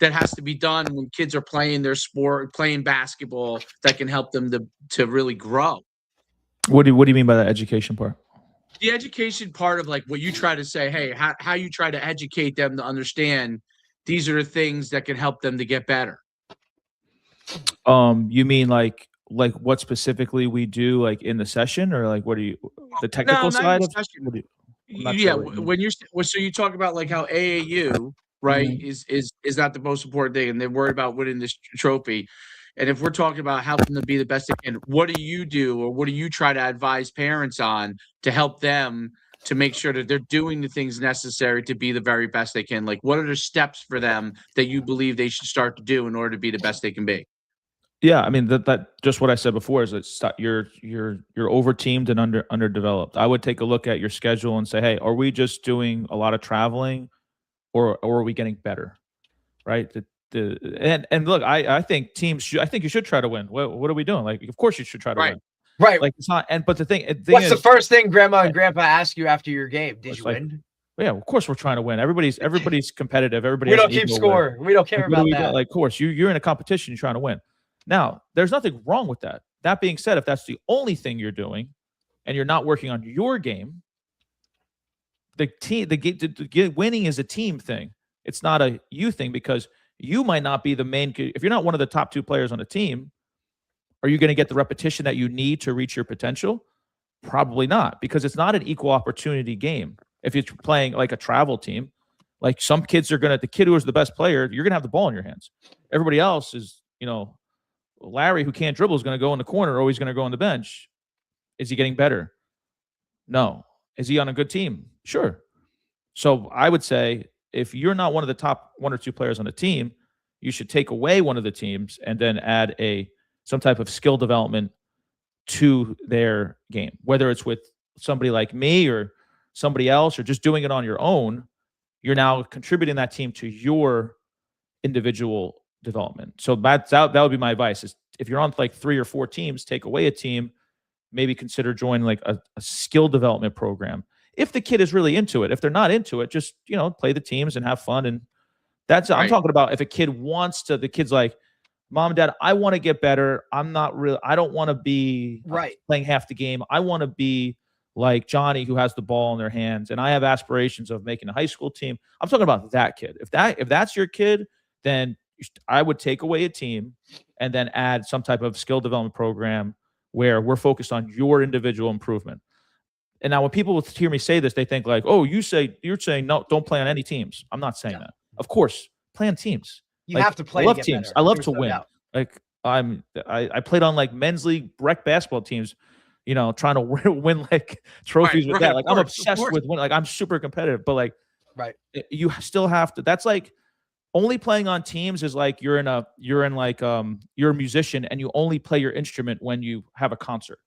S1: that has to be done when kids are playing their sport, playing basketball, that can help them to really grow.
S2: What do you mean by that education part?
S1: The education part of what you try to say, hey, how you try to educate them to understand these are the things that can help them to get better.
S2: You mean like what specifically we do in the session, or what are you, the technical side of session?
S1: Yeah, when so you talk about how AAU, right, mm-hmm. is not the most important thing, and they're worried about winning this trophy. And if we're talking about helping them be the best they can, what do you do, or what do you try to advise parents on to help them to make sure that they're doing the things necessary to be the very best they can? What are the steps for them that you believe they should start to do in order to be the best they can be?
S2: Yeah, I mean that just what I said before is that you're over-teamed and underdeveloped. I would take a look at your schedule and say, hey, are we just doing a lot of traveling, or are we getting better? Right? And look, I think teams I think you should try to win. What are we doing? Of course you should try to win.
S3: Right.
S2: It's not. But the thing
S3: what's
S2: is,
S3: the first thing Grandma and Grandpa ask you after your game? Did you win?
S2: Yeah, of course we're trying to win. Everybody's competitive. Everybody.
S3: We don't keep score. We don't care about that.
S2: Of course, you're in a competition. You're trying to win. Now, there's nothing wrong with that. That being said, if that's the only thing you're doing, and you're not working on your game, winning is a team thing. It's not a you thing, because you might not be the main. If you're not one of the top 2 players on a team, are you going to get the repetition that you need to reach your potential? Probably not, because it's not an equal opportunity game. If you're playing a travel team, some kids are the kid who is the best player, you're going to have the ball in your hands. Everybody else is, Larry, who can't dribble, is going to go in the corner, or he's going to go on the bench. Is he getting better? No. Is he on a good team? Sure. So I would say, if you're not one of the top 1 or 2 players on the team, you should take away one of the teams and then add some type of skill development to their game, whether it's with somebody like me or somebody else, or just doing it on your own. You're now contributing that team to your individual development. So that would be my advice, is if you're on 3 or 4 teams, take away a team, maybe consider joining a skill development program. If the kid is really into it. If they're not into it, just, play the teams and have fun. And that's, right. I'm talking about if a kid wants to, the kid's like, Mom and Dad, I want to get better. I don't want to be playing half the game. I want to be like Johnny, who has the ball in their hands, and I have aspirations of making a high school team. I'm talking about that kid. If that's your kid, then I would take away a team and then add some type of skill development program where we're focused on your individual improvement. And now when people hear me say this, they think oh, you're saying no, don't play on any teams. I'm not saying that. Of course, play on teams.
S3: You have to play.
S2: I love teams. I love to win. I played on men's league rec basketball teams, trying to win trophies with that. I'm obsessed with winning. I'm super competitive, but you still have to. That's only playing on teams is you're a musician and you only play your instrument when you have a concert.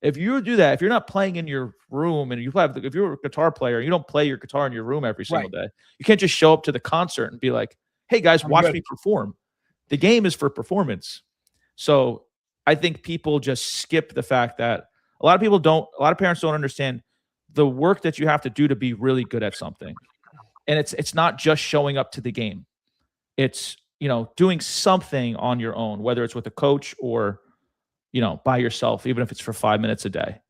S2: If you do that, if you're not playing in your room and if you're a guitar player, you don't play your guitar in your room every single day. You can't just show up to the concert and be like, hey guys, watch me perform. The game is for performance. So I think people just skip the fact that a lot of parents don't understand the work that you have to do to be really good at something. And it's not just showing up to the game. It's, doing something on your own, whether it's with a coach or, by yourself, even if it's for 5 minutes a day.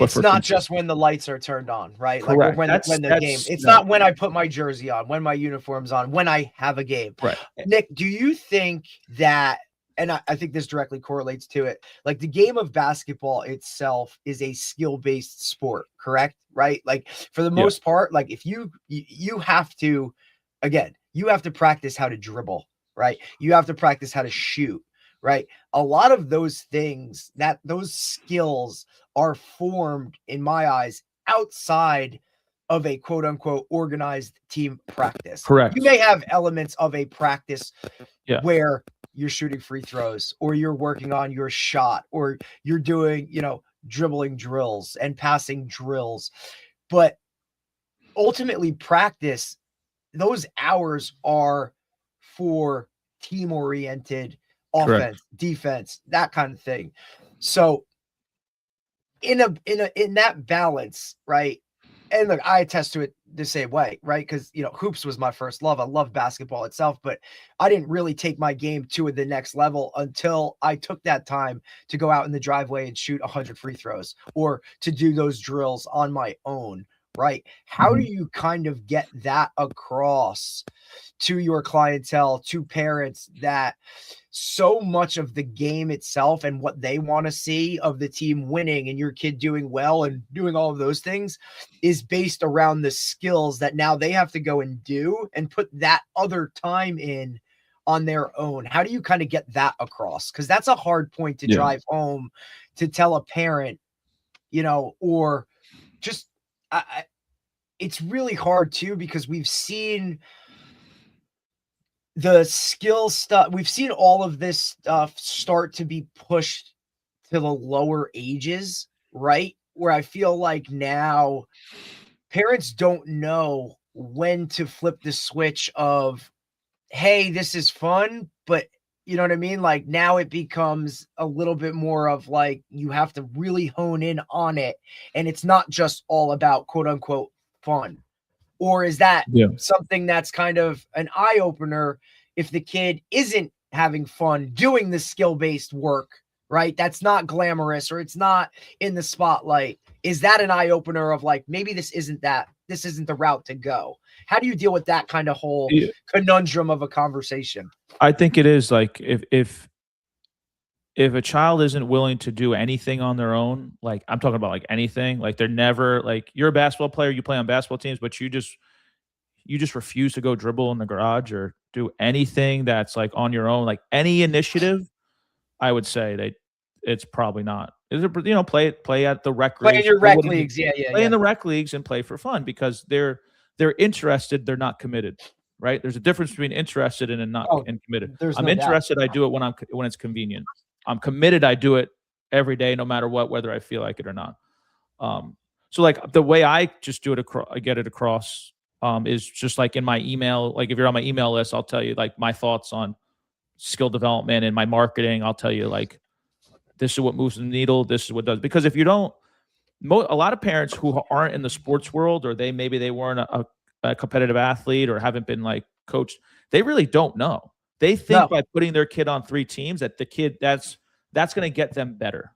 S3: It's not just when the lights are turned on, right?
S2: Correct.
S3: Like when the game. It's not when I put my jersey on, when my uniform's on, when I have a game.
S2: Right.
S3: Nick, do you think that, and I think this directly correlates to it, like the game of basketball itself is a skill-based sport, correct? Right? Like for the most part, like if you have to, again, you have to practice how to dribble, right? You have to practice how to shoot, right? A lot of those things, those skills are formed, in my eyes, outside of a quote unquote organized team practice.
S2: Correct.
S3: You may have elements of a practice where you're shooting free throws, or you're working on your shot, or you're doing, dribbling drills and passing drills. But ultimately, practice, those hours are for team-oriented offense, defense, that kind of thing. So in that balance, right? And look, I attest to it the same way, right? Because hoops was my first love. I love basketball itself, but I didn't really take my game to the next level until I took that time to go out in the driveway and shoot 100 free throws, or to do those drills on my own, right? How do you kind of get that across to your clientele, to parents, that so much of the game itself and what they want to see of the team winning and your kid doing well and doing all of those things is based around the skills that now they have to go and do and put that other time in on their own? How do you kind of get that across? Because that's a hard point to drive home to tell a parent, or just it's really hard too, because we've seen the skill stuff. We've seen all of this stuff start to be pushed to the lower ages, right? Where I feel like now parents don't know when to flip the switch of, hey, this is fun, but you know what I mean? Like now it becomes a little bit more of like, you have to really hone in on it. And it's not just all about quote unquote fun. Or is that something that's kind of an eye opener if the kid isn't having fun doing the skill-based work, right? That's not glamorous, or it's not in the spotlight. Is that an eye opener of like, maybe this isn't the route to go? How do you deal with that kind of whole conundrum of a conversation?
S2: I think it is like, if a child isn't willing to do anything on their own, like I'm talking about like anything, like they're never, like, you're a basketball player, you play on basketball teams, but you just refuse to go dribble in the garage or do anything that's like on your own, like any initiative, I would say it's probably not. Play at the rec leagues.
S3: Play in your rec leagues,
S2: play in the rec leagues and play for fun, because they're interested, they're not committed, right? There's a difference between interested and not and committed. I'm interested, I do it when it's convenient. I'm committed, I do it every day, no matter what, whether I feel like it or not. So like the way I just do it, I get it across, is just like in my email. Like if you're on my email list, I'll tell you like my thoughts on skill development and my marketing. I'll tell you like, this is what moves the needle. This is what does. Because if you don't, a lot of parents who aren't in the sports world, or maybe they weren't a competitive athlete or haven't been like coached, they really don't know. They think by putting their kid on 3 teams that the kid that's going to get them better.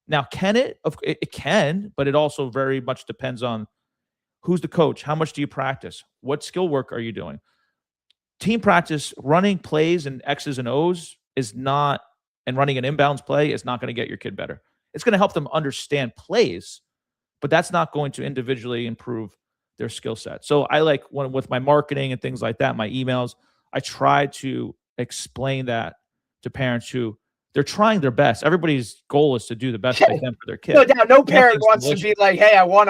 S2: Now, can it? It can, but it also very much depends on who's the coach. How much do you practice? What skill work are you doing? Team practice, running plays and X's and O's is not, and running an inbounds play is not going to get your kid better. It's going to help them understand plays, but that's not going to individually improve their skill set. So I like with my marketing and things like that, my emails, I try to explain that to parents who they're trying their best. Everybody's goal is to do the best they can for their kid.
S3: No doubt, no parent wants to be like, hey, I want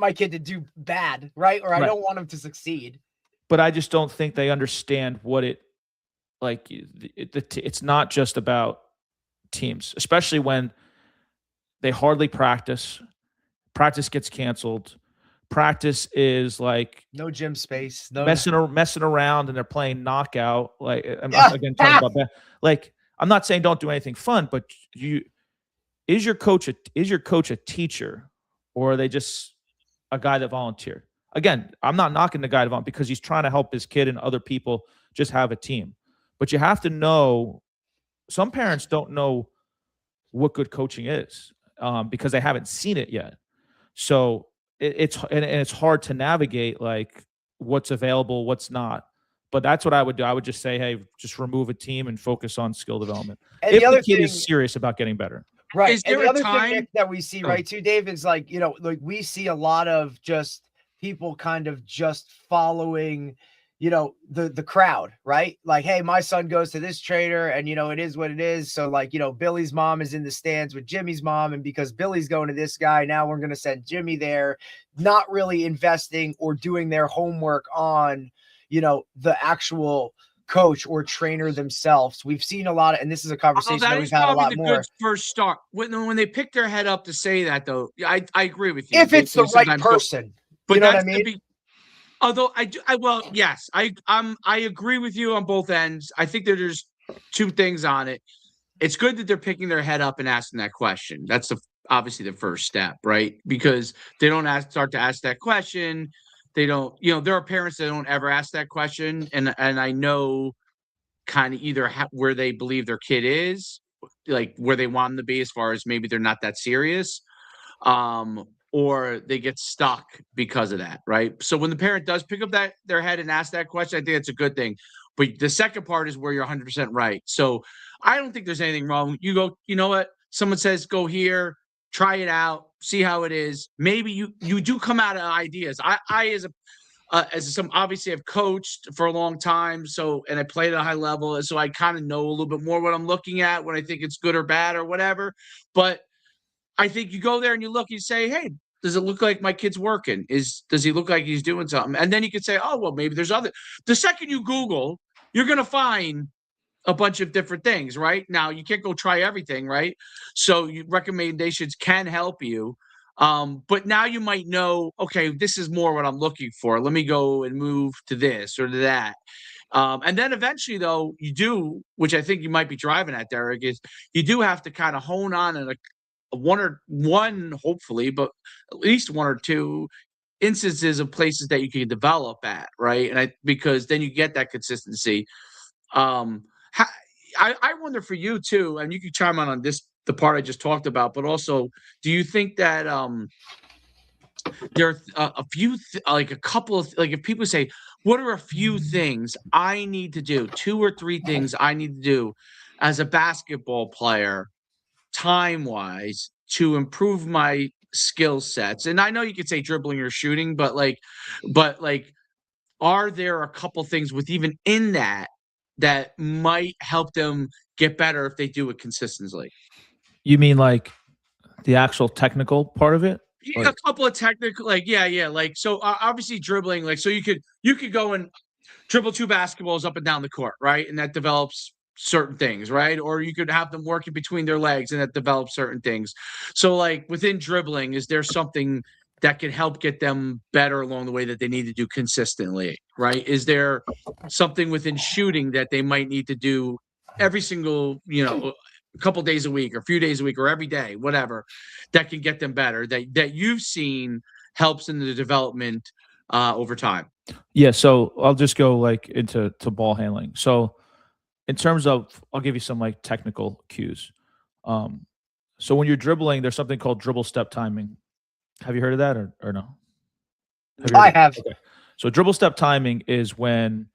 S3: my kid to do bad, right? Or I don't want him to succeed.
S2: But I just don't think they understand what it's not just about teams, especially when they hardly practice. Practice gets canceled. Practice is like
S3: no gym space,
S2: messing around, and they're playing knockout. Like I'm again talking about that. Like I'm not saying don't do anything fun, but is your coach a teacher, or are they just a guy that volunteered? Again, I'm not knocking the guy to volunteer because he's trying to help his kid and other people just have a team. But you have to know, some parents don't know what good coaching is. because they haven't seen it yet. So it's hard to navigate like what's available, what's not. But that's what I would do. I would just say, hey, just remove a team and focus on skill development. And if the kid is serious about getting better.
S3: Right. Is there and the other thing, Nick, that we see right too, Dave, is like, like we see a lot of just people kind of just following, the crowd, right? Like, hey, my son goes to this trainer and, it is what it is. So like, Billy's mom is in the stands with Jimmy's mom. And because Billy's going to this guy, now we're going to send Jimmy there, not really investing or doing their homework on, the actual coach or trainer themselves. We've seen a lot of, and this is a conversation that we've had a lot more.
S1: Good first start when they pick their head up to say that, though. I agree with you.
S3: If it's the right person,
S1: but
S3: you know what I mean?
S1: Although yes, I agree with you on both ends. I think that there's two things on it. It's good that they're picking their head up and asking that question. That's obviously the first step, right? Because they don't start to ask that question. They don't, there are parents that don't ever ask that question. And I know kind of either where they believe their kid is, like where they want them to be as far as maybe they're not that serious, or they get stuck because of that, right? So when the parent does pick up their head and ask that question, I think that's a good thing. But the second part is where you're 100% right. So I don't think there's anything wrong. You go, you know what? Someone says, go here, try it out, see how it is. Maybe you do come out of ideas. I obviously I've coached for a long time, and I played at a high level, so I kind of know a little bit more what I'm looking at when I think it's good or bad or whatever. But I think you go there and you look, you say, hey, does it look like my kid's working? Does he look like he's doing something? And then you could say, oh, well, maybe there's other. The second you Google, you're going to find a bunch of different things, right? Now, you can't go try everything, right? So recommendations can help you. But now you might know, okay, this is more what I'm looking for. Let me go and move to this or to that. And then eventually, though, you do, which I think you might be driving at, Derek, is you do have to kind of hone on in one, hopefully, but at least one or two instances of places that you can develop at, right? And because then you get that consistency. I wonder for you too, and you can chime on this, the part I just talked about, but also, do you think that there are a few, like a couple of, like if people say, what are a few things I need to do, 2 or 3 things I need to do as a basketball player, time-wise, to improve my skill sets? And I know you could say dribbling or shooting, but are there a couple things with even in that might help them get better if they do it consistently?
S2: You mean like the actual technical part of it?
S1: Yeah, a couple of technical, so obviously dribbling, so you could go and dribble 2 basketballs up and down the court, right? And that develops certain things, right? Or you could have them working between their legs and that develops certain things. So like within dribbling, is there something that can help get them better along the way that they need to do consistently, right? Is there something within shooting that they might need to do every single, a couple days a week or a few days a week or every day, whatever, that can get them better, that you've seen helps in the development over time?
S2: Yeah, so I'll just go like into ball handling. So in terms of, I'll give you some like technical cues. So when you're dribbling, there's something called dribble step timing. Have you heard of that or no?
S3: I have.
S2: Okay. So dribble step timing is when,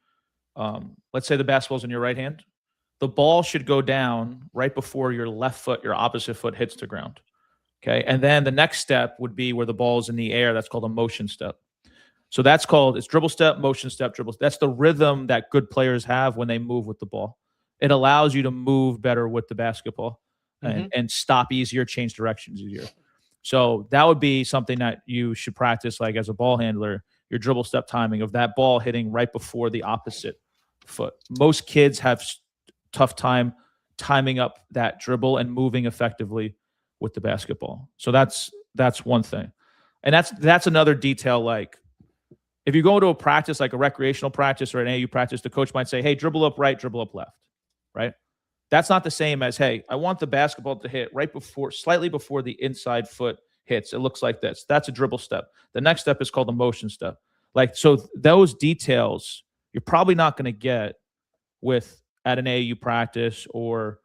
S2: let's say the basketball's in your right hand. The ball should go down right before your left foot, your opposite foot hits the ground. Okay. And then the next step would be where the ball is in the air. That's called a motion step. So it's dribble step, motion step, dribble. That's the rhythm that good players have when they move with the ball. It allows you to move better with the basketball and stop easier, change directions easier. So that would be something that you should practice, like as a ball handler, your dribble step timing of that ball hitting right before the opposite foot. Most kids have tough time timing up that dribble and moving effectively with the basketball. So that's one thing. And that's another detail. Like if you go to a practice, like a recreational practice or an AAU practice, the coach might say, hey, dribble up right, dribble up left, right? That's not the same as, hey, I want the basketball to hit slightly before the inside foot hits. It looks like this. That's a dribble step. The next step is called a motion step. So those details you're probably not going to get at an AAU practice or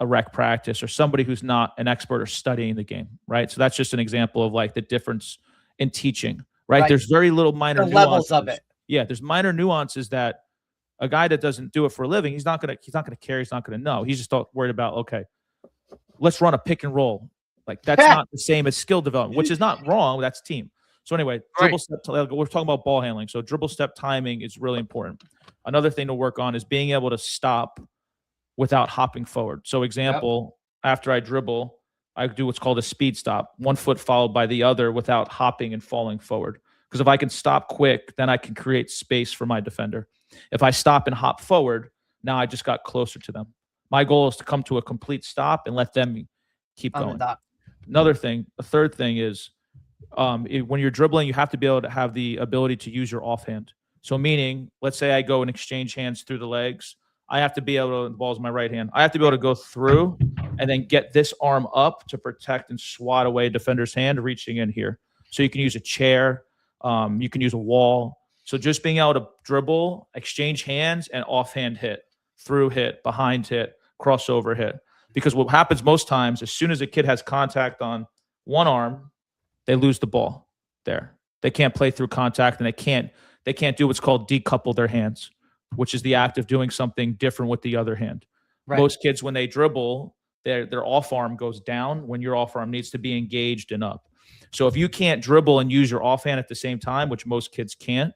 S2: a rec practice or somebody who's not an expert or studying the game, right? So that's just an example of like the difference in teaching, right? There's very little minor
S3: levels of it.
S2: Yeah, there's minor nuances that a guy that doesn't do it for a living, he's not gonna care, he's not gonna know. He's just worried about, okay, let's run a pick and roll. Like that's not the same as skill development, which is not wrong. That's team. So anyway, dribble step. We're talking about ball handling. So dribble step timing is really important. Another thing to work on is being able to stop without hopping forward. So example, after I dribble, I do what's called a speed stop, 1 foot followed by the other without hopping and falling forward. Because if I can stop quick, then I can create space for my defender. If I stop and hop forward, now I just got closer to them. My goal is to come to a complete stop and let them keep going. Another thing, a third thing is when you're dribbling, you have to be able to have the ability to use your offhand. So meaning, let's say I go and exchange hands through the legs. I have to be able to, the ball's my right hand. I have to be able to go through and then get this arm up to protect and swat away a defender's hand reaching in here. So you can use a chair. You can use a wall. So just being able to dribble, exchange hands, and offhand hit, through hit, behind hit, crossover hit. Because what happens most times, as soon as a kid has contact on one arm, they lose the ball there. They can't play through contact, and they can't do what's called decouple their hands, which is the act of doing something different with the other hand. Right. Most kids, when they dribble, their off arm goes down when your off arm needs to be engaged and up. So if you can't dribble and use your offhand at the same time, which most kids can't,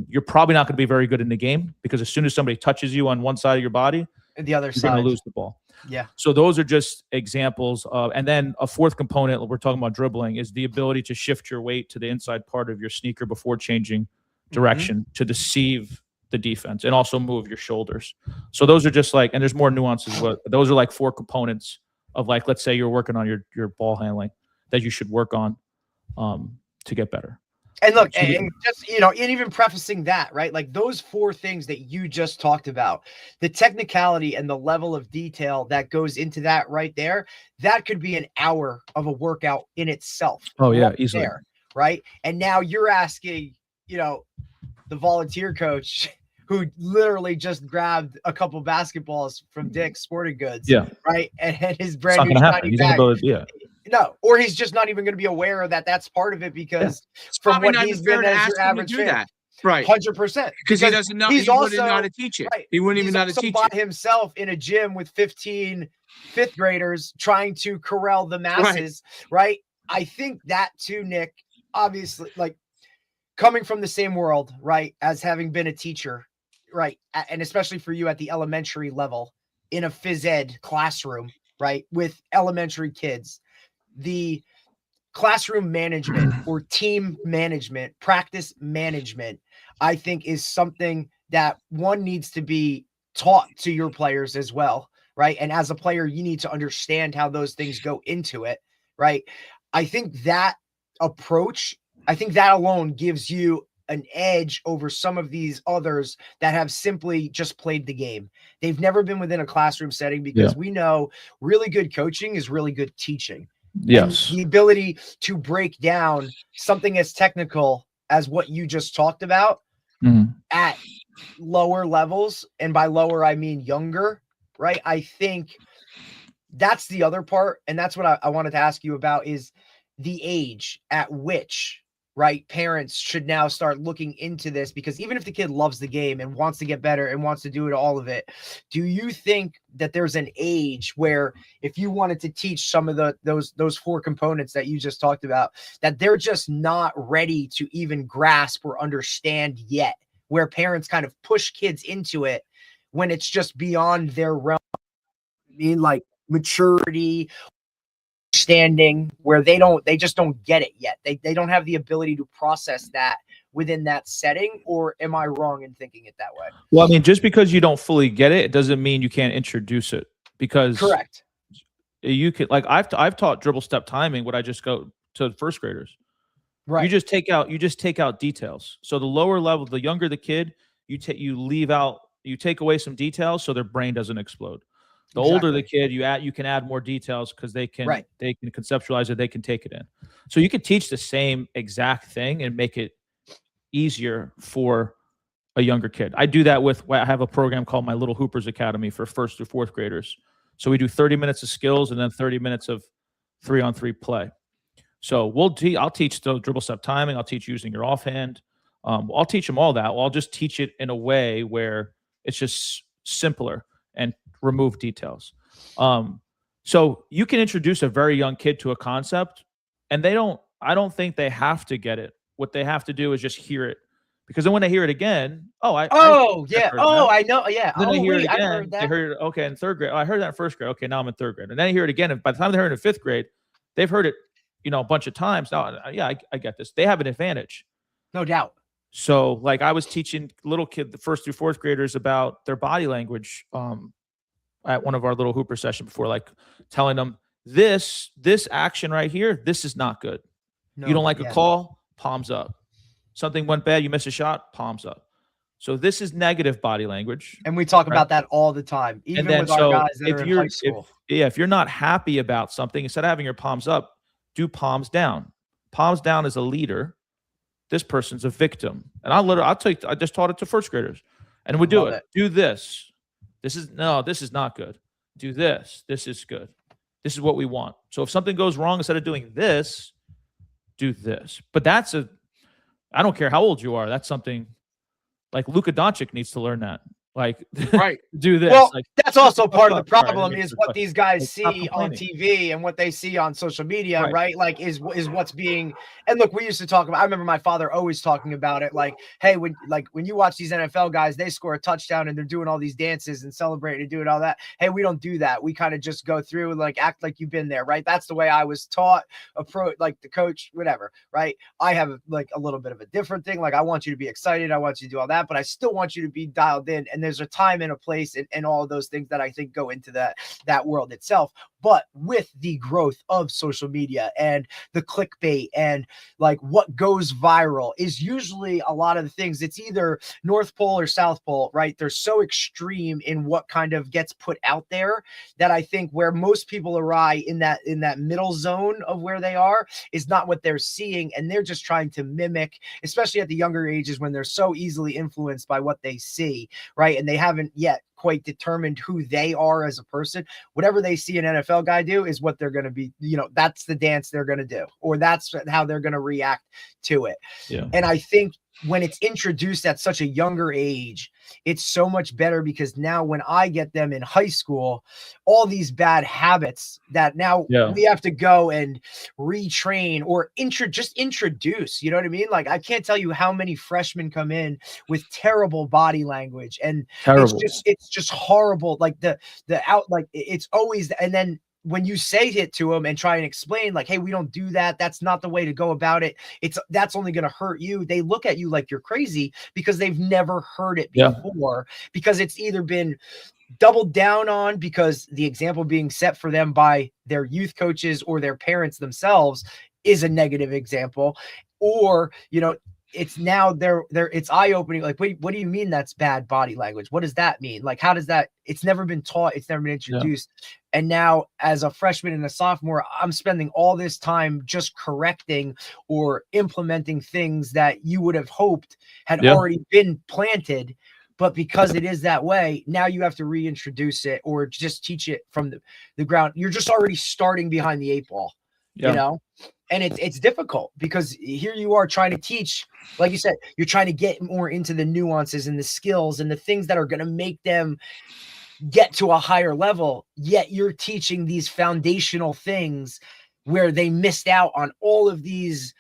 S2: you're probably not going to be very good in the game, because as soon as somebody touches you on one side of your body,
S3: and the other
S2: you're
S3: side,
S2: going to lose the ball.
S3: Yeah.
S2: So those are just examples of, and then a fourth component we're talking about dribbling is the ability to shift your weight to the inside part of your sneaker before changing direction to deceive the defense, and also move your shoulders. So those are just like, and there's more nuances, but those are like 4 components of, like, let's say you're working on your ball handling that you should work on to get better.
S3: And look, and just, and even prefacing that, right? Like those 4 things that you just talked about, the technicality and the level of detail that goes into that right there, that could be an hour of a workout in itself.
S2: Oh yeah, easily.
S3: There, right? And now you're asking, the volunteer coach who literally just grabbed a couple basketballs from Dick's Sporting Goods, right? And his brand new shiny bag. No, or he's just not even going to be aware that that's part of it, because from what he's been as your average fan.
S1: Right.
S3: 100%.
S1: Because he doesn't know. He wouldn't know how to teach it. Right. He wouldn't even know how to teach it.
S3: Himself in a gym with 15 fifth graders trying to corral the masses, right? I think that too, Nick, obviously, like coming from the same world, right, as having been a teacher, right, and especially for you at the elementary level in a phys ed classroom, right, with elementary kids, the classroom management or team management, practice management, I think is something that one needs to be taught to your players as well, right? And as a player, you need to understand how those things go into it, right? I think that approach, I think that alone gives you an edge over some of these others that have simply just played the game. They've never been within a classroom setting, because we know really good coaching is really good teaching.
S2: Yes.
S3: And the ability to break down something as technical as what you just talked about at lower levels, and by lower, I mean younger, right? I think that's the other part. And that's what I wanted to ask you about, is the age at which, right, parents should now start looking into this, because even if the kid loves the game and wants to get better and wants to do it, all of it, do you think that there's an age where if you wanted to teach some of those 4 components that you just talked about, that they're just not ready to even grasp or understand yet, where parents kind of push kids into it when it's just beyond their realm? I mean, like maturity, understanding, where they just don't get it yet. They don't have the ability to process that within that setting. Or am I wrong in thinking it that way?
S2: Well, I mean, just because you don't fully get it, it doesn't mean you can't introduce it, because
S3: correct.
S2: You could, like, I've taught dribble step timing. Would I just go to first graders?
S3: Right.
S2: You just take out details. So the lower level, the younger the kid, you take away some details so their brain doesn't explode. The older the kid, you can add more details, because they can conceptualize it, they can take it in. So you could teach the same exact thing and make it easier for a younger kid. I do that I have a program called my Little Hoopers Academy for 1st through 4th graders. So we do 30 minutes of skills and then 30 minutes of 3-on-3 play. So I'll teach the dribble step timing. I'll teach using your offhand. I'll teach them all that. Well, I'll just teach it in a way where it's just simpler and remove details. So you can introduce a very young kid to a concept, and I don't think they have to get it. What they have to do is just hear it, because then when they hear it again, I
S3: know, yeah.
S2: Then they hear it again. They heard it, okay, in third grade. Oh, I heard that in first grade. Okay, now I'm in third grade. And then they hear it again. And by the time they heard it in fifth grade, they've heard it, a bunch of times. Now, yeah, I get this. They have an advantage.
S3: No doubt.
S2: So, like, I was teaching little kid, the first through fourth graders, about their body language at one of our little hooper session before, like telling them this action right here, this is not good. No, you don't like a call, palms up. Something went bad, you miss a shot, palms up. So this is negative body language.
S3: And we talk about that all the time, even with our guys that are in high school.
S2: If you're not happy about something, instead of having your palms up, do palms down. Palms down is a leader. This person's a victim. And I just taught it to first graders. And we do it. Do this. This is not good. Do this. This is good. This is what we want. So if something goes wrong, instead of doing this, do this. But I don't care how old you are. That's something like Luka Doncic needs to learn that. Like,
S1: right.
S2: Do this.
S3: Well, that's also part of the problem is what these guys see on TV and what they see on social media, right? Like is what's being, and look, we used to talk about, I remember my father always talking about it. Like, hey, when you watch these NFL guys, they score a touchdown and they're doing all these dances and celebrating and doing all that. Hey, we don't do that. We kind of just go through and like, act like you've been there, right? That's the way I was taught, like the coach, whatever, right? I have like a little bit of a different thing. Like, I want you to be excited. I want you to do all that, but I still want you to be dialed in. And there's a time and a place and all of those things that I think go into that world itself. But with the growth of social media and the clickbait and like what goes viral is usually a lot of the things, it's either North Pole or South Pole, right? They're so extreme in what kind of gets put out there that I think where most people arrive in that middle zone of where they are is not what they're seeing. And they're just trying to mimic, especially at the younger ages when they're so easily influenced by what they see, right? And they haven't yet quite determined who they are as a person. Whatever they see an NFL guy do is what they're going to be, that's the dance they're going to do, or that's how they're going to react to it. Yeah. And I think when it's introduced at such a younger age, it's so much better, because now when I get them in high school, all these bad habits that now we have to go and retrain or just introduce, you know what I mean? Like, I can't tell you how many freshmen come in with terrible body language, and it's just horrible. Like it's always, and then when you say it to them and try and explain, like, hey, we don't do that. That's not the way to go about it. That's only going to hurt you. They look at you like you're crazy because they've never heard it before, because it's either been doubled down on because the example being set for them by their youth coaches or their parents themselves is a negative example, or, it's now it's eye-opening. Like, wait, what do you mean that's bad body language? What does that mean? Like, how does that, it's never been taught. It's never been introduced. And now as a freshman and a sophomore, I'm spending all this time just correcting or implementing things that you would have hoped had already been planted. But because it is that way, now you have to reintroduce it or just teach it from the ground. You're just already starting behind the 8 ball, And it's difficult because here you are trying to teach, like you said, you're trying to get more into the nuances and the skills and the things that are going to make them get to a higher level. Yet you're teaching these foundational things where they missed out on all of these,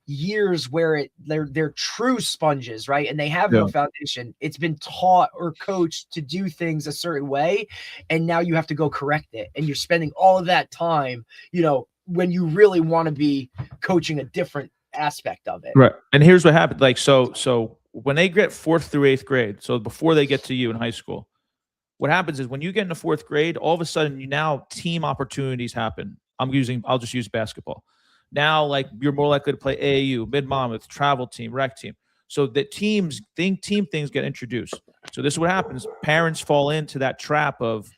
S3: years where they're true sponges, right? And they have no foundation. It's been taught or coached to do things a certain way. And now you have to go correct it. And you're spending all of that time, when you really want to be coaching a different aspect of it.
S2: Right. And here's what happened. Like, so when they get 4th through 8th grade, so before they get to you in high school, what happens is when you get into 4th grade, all of a sudden team opportunities happen. I'll just use basketball. Now, like, you're more likely to play AAU, Mid-Monmouth, travel team, rec team. So the team things get introduced. So this is what happens. Parents fall into that trap of,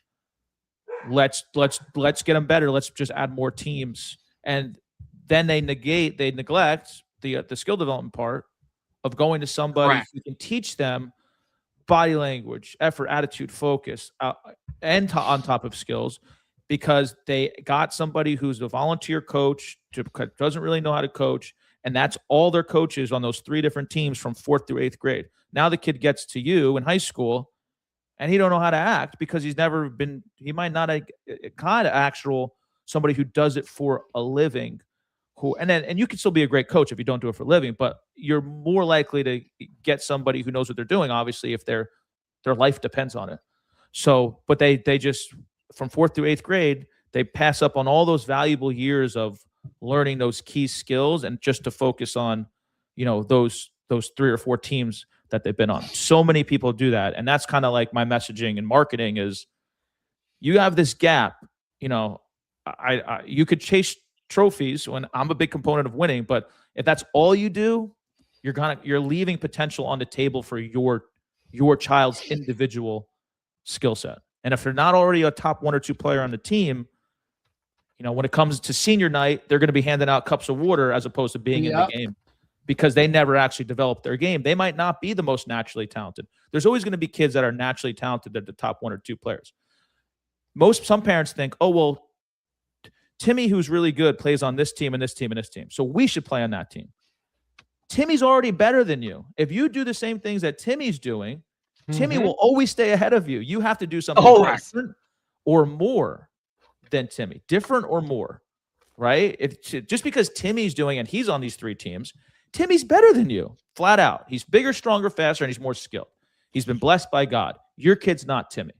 S2: let's get them better. Let's just add more teams. And then they neglect the skill development part of going to somebody who can teach them body language, effort, attitude, focus, and on top of skills, because they got somebody who's a volunteer coach, doesn't really know how to coach, and that's all their coaches on those 3 different teams from 4th through 8th grade. Now the kid gets to you in high school, and he don't know how to act because he might not have kind of actual somebody who does it for a living, and you can still be a great coach if you don't do it for a living, but you're more likely to get somebody who knows what they're doing, obviously, if their life depends on it. So, but they just, from 4th through 8th grade, they pass up on all those valuable years of learning those key skills and just to focus on, those 3 or 4 teams that they've been on. So many people do that. And that's kind of like my messaging and marketing is, you have this gap, you could chase trophies when I'm a big component of winning, but if that's all you do, you're leaving potential on the table for your child's individual skill set. And if they're not already a top 1 or 2 player on the team, when it comes to senior night, they're going to be handing out cups of water as opposed to being in the game, because they never actually developed their game. They might not be the most naturally talented. There's always going to be kids that are naturally talented at the top 1 or 2 players. Some parents think, oh, well, Timmy, who's really good, plays on this team and this team and this team, so we should play on that team. Timmy's already better than you. If you do the same things that Timmy's doing, Timmy will always stay ahead of you. You have to do something different or more than Timmy. Different or more, right? Just because Timmy's doing and he's on these 3 teams, Timmy's better than you, flat out. He's bigger, stronger, faster, and he's more skilled. He's been blessed by God. Your kid's not Timmy.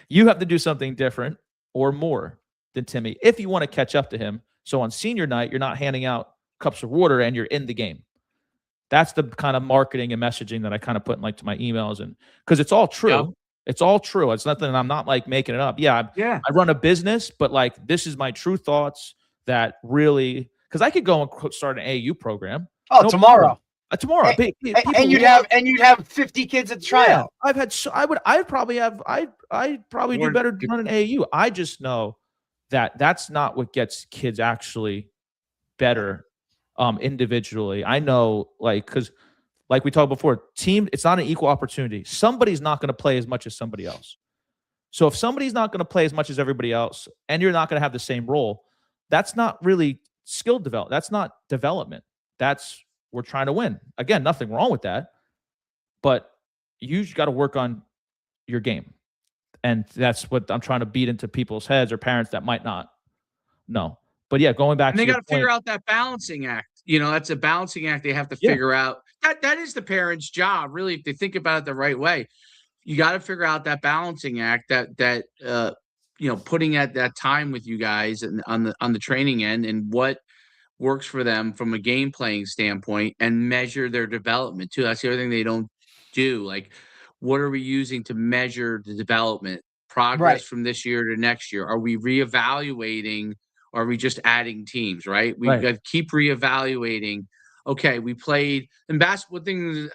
S2: You have to do something different or more than Timmy if you want to catch up to him. So on senior night, you're not handing out cups of water and you're in the game. That's the kind of marketing and messaging that I kind of put in to my emails, and because it's all true. Yep. It's all true. It's nothing. I'm not making it up. Yeah. I run a business, but this is my true thoughts that really, because I could go and start an AAU program.
S3: Oh, tomorrow.
S2: Tomorrow.
S3: And you'd have 50 kids at the tryout.
S2: I'd probably do better running AAU. I just know that that's not what gets kids actually better individually. I know, because like we talked before, team, it's not an equal opportunity. Somebody's not going to play as much as somebody else. So if somebody's not going to play as much as everybody else and you're not going to have the same role, that's not really skill development. That's not development. We're trying to win. Again, nothing wrong with that, but you got to work on your game. And that's what I'm trying to beat into people's heads or parents that might not know. But yeah, going back
S1: to, they got to figure out that balancing act. That's a balancing act they have to figure out. That is the parent's job, really, if they think about it the right way. You got to figure out that balancing act, that putting at that time with you guys and on the training end, and what works for them from a game playing standpoint, and measure their development too. That's the other thing they don't do. Like, what are we using to measure the development progress from this year to next year? Are we reevaluating? Or are we just adding teams, right? We got to keep reevaluating. Okay, we played in basketball. The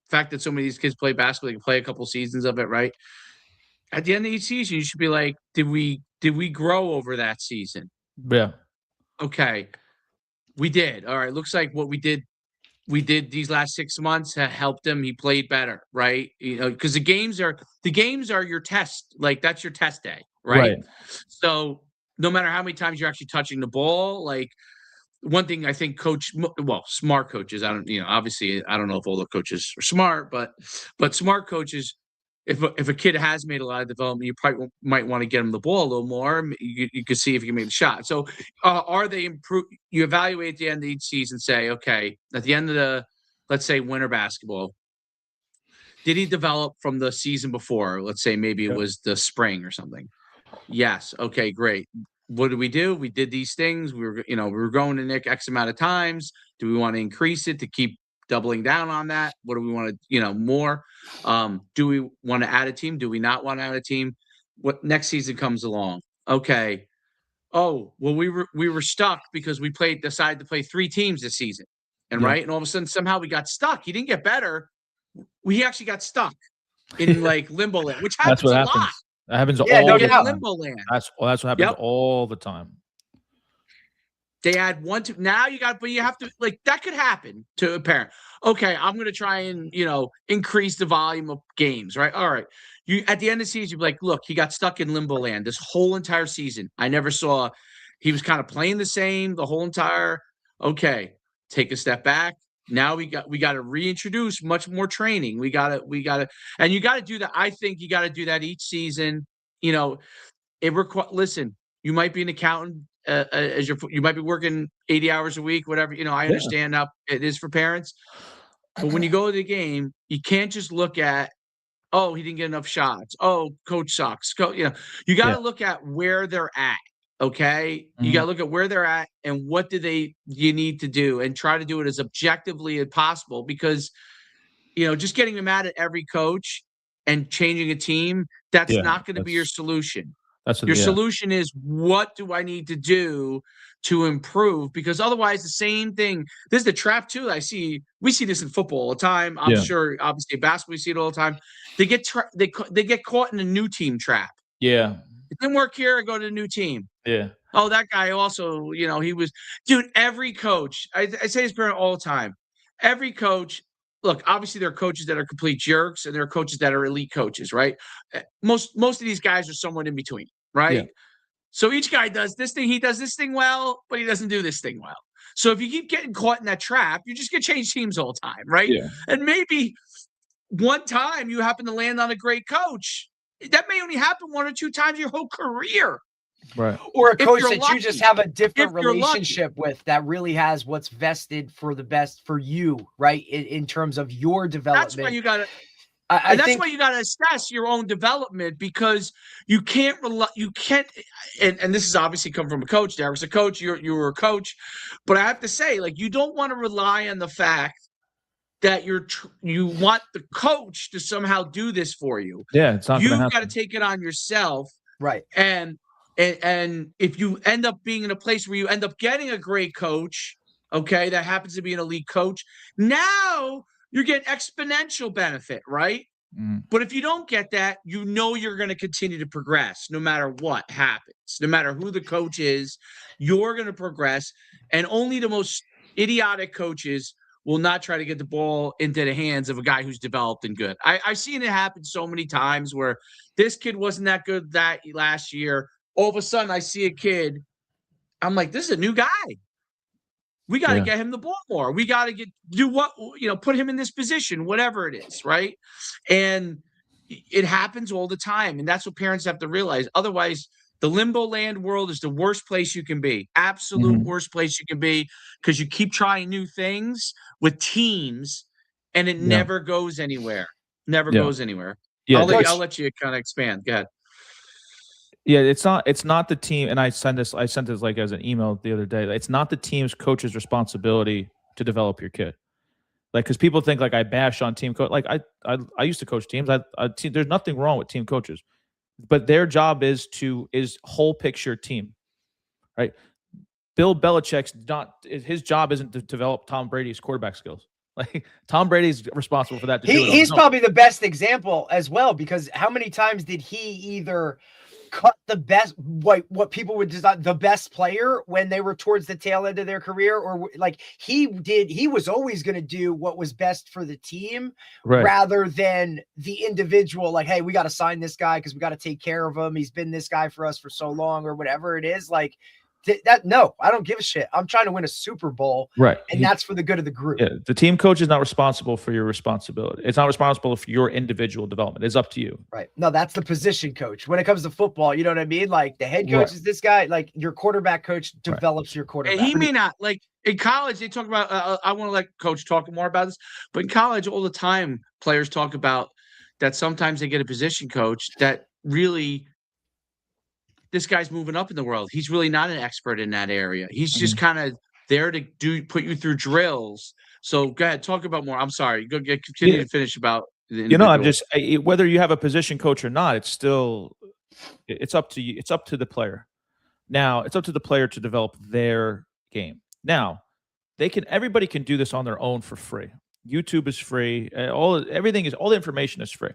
S1: fact that so many of these kids play basketball, they can play a couple seasons of it, right? At the end of each season, you should be like, did we grow over that season?
S2: Yeah.
S1: Okay, we did. All right, looks like what we did these last 6 months helped him. He played better, right? Because the games are your test. Like, that's your test day, right? So no matter how many times you're actually touching the ball, one thing I think smart coaches, obviously I don't know if all the coaches are smart, but smart coaches, if a kid has made a lot of development, you probably might want to get him the ball a little more. You can see if you can make the shot. So are they improve? You evaluate at the end of each season, say, okay, at the end of let's say winter basketball, did he develop from the season before? Let's say maybe it was the spring or something. Yes. Okay, great. What did we do? We did these things. We were going to Nick X amount of times. Do we want to increase it to keep doubling down on that? What do we want to, more? Do we want to add a team? Do we not want to add a team? What next season comes along? Okay. Oh, well, we were stuck because we decided to play 3 teams this season. And right. And all of a sudden, somehow we got stuck. He didn't get better. We actually got stuck in limbo land, which happens a lot.
S2: That happens all the time.
S1: Limbo land.
S2: That's what happens all the time.
S1: They add 1, 2. Now but you have to, like, that could happen to a parent. Okay, I'm going to try and, increase the volume of games, right? All right. You at the end of the season, you're like, look, he got stuck in limbo land this whole entire season. I never saw, he was kind of playing the same the whole entire. Okay, take a step back. Now we got to reintroduce much more training. We got to, and you got to do that. I think you got to do that each season. Listen, you might be an accountant, you might be working 80 hours a week, whatever. I understand how it is for parents, but when you go to the game, you can't just look at, oh, he didn't get enough shots. Oh, coach sucks. You got to look at where they're at. Okay. You got to look at where they're at and what you need to do, and try to do it as objectively as possible, because, just getting mad at every coach and changing a team, that's not going to be your solution. Your solution is, what do I need to do to improve? Because otherwise, the same thing. This is the trap too. We see this in football all the time. I'm sure, obviously, in basketball, we see it all the time. They get caught in a new team trap.
S2: Yeah,
S1: it didn't work here. I go to a new team.
S2: Yeah.
S1: Oh, that guy also. He was, dude. Every coach. I say this parent all the time. Every coach. Look, obviously, there are coaches that are complete jerks, and there are coaches that are elite coaches, right? Most of these guys are somewhat in between, right? Yeah. So each guy does this thing. He does this thing well, but he doesn't do this thing well. So if you keep getting caught in that trap, you just get changed teams all the time, right?
S2: Yeah.
S1: And maybe one time you happen to land on a great coach. That may only happen 1 or 2 times your whole career.
S2: Right.
S3: Or a coach that you just have a different relationship with, that really has what's vested for the best for you, right? In terms of your development.
S1: That's why you got to. That's why you got to assess your own development, because you can't and this is obviously come from a coach. Derek's a coach. You were a coach, but I have to say, like, you don't want to rely on the fact that you want the coach to somehow do this for you.
S2: Yeah, it's not.
S1: You've got to take it on yourself,
S3: right?
S1: And if you end up being in a place where you end up getting a great coach, okay, that happens to be an elite coach, now you're getting exponential benefit, right? But if you don't get that, you're going to continue to progress no matter what happens. No matter who the coach is, you're going to progress. And only the most idiotic coaches will not try to get the ball into the hands of a guy who's developed and good. I've seen it happen so many times where this kid wasn't that good that last year. All of a sudden, I see a kid. I'm like, this is a new guy. We got to get him the ball more. We got to put him in this position, whatever it is, right? And it happens all the time. And that's what parents have to realize. Otherwise, the limbo land world is the worst place you can be. Absolute worst place you can be, because you keep trying new things with teams, and it never goes anywhere. Never goes anywhere. Yeah, I'll let you kind of expand. Go ahead.
S2: Yeah, it's not the team, and I sent this like as an email the other day. It's not the team's coach's responsibility to develop your kid. Like, because people think like I bash on team coach. Like I used to coach teams. There's nothing wrong with team coaches, but their job is whole picture team, right? Bill Belichick's his job isn't to develop Tom Brady's quarterback skills. Like, Tom Brady's responsible for that.
S3: He's probably the best example as well, because how many times did he either cut the best, what people would design the best player when they were towards the tail end of their career, or like he was always going to do what was best for the team, rather than the individual. Like, hey, we got to sign this guy because we got to take care of him. He's been this guy for us for so long, or whatever it is. Like no, I don't give a shit. I'm trying to win a Super Bowl,
S2: right?
S3: And that's for the good of the group.
S2: Yeah, the team coach is not responsible for your responsibility. It's not responsible for your individual development. It's up to you,
S3: right? No, that's the position coach. When it comes to football, you know what I mean? Like, the head coach is this guy. Like, your quarterback coach develops your quarterback.
S1: And he may not, like, in college, they talk about. I want to let coach talk more about this, but in college, all the time, players talk about that. Sometimes they get a position coach that really. This guy's moving up in the world. He's really not an expert in that area. He's just kind of there to put you through drills. So go ahead, talk about more. I'm sorry. Continue to finish about the individual.
S2: I'm just, whether you have a position coach or not, it's up to you. It's up to the player. Now, it's up to the player to develop their game. Now, everybody can do this on their own for free. YouTube is free. All the information is free.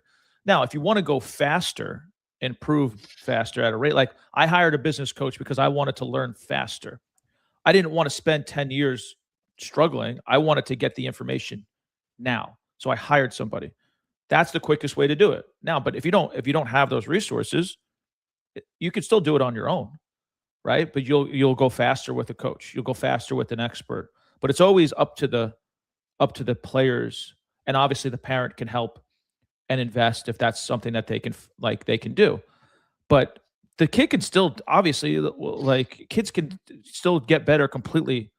S2: Now, if you want to go faster, improve faster at a rate. Like, I hired a business coach because I wanted to learn faster. I didn't want to spend 10 years struggling. I wanted to get the information now. So I hired somebody. That's the quickest way to do it now. But if you don't have those resources, you can still do it on your own, right? But you'll go faster with a coach. You'll go faster with an expert. But it's always up to the players, and obviously the parent can help and invest if that's something that they can do. But the kid can still, obviously, like, kids can still get better completely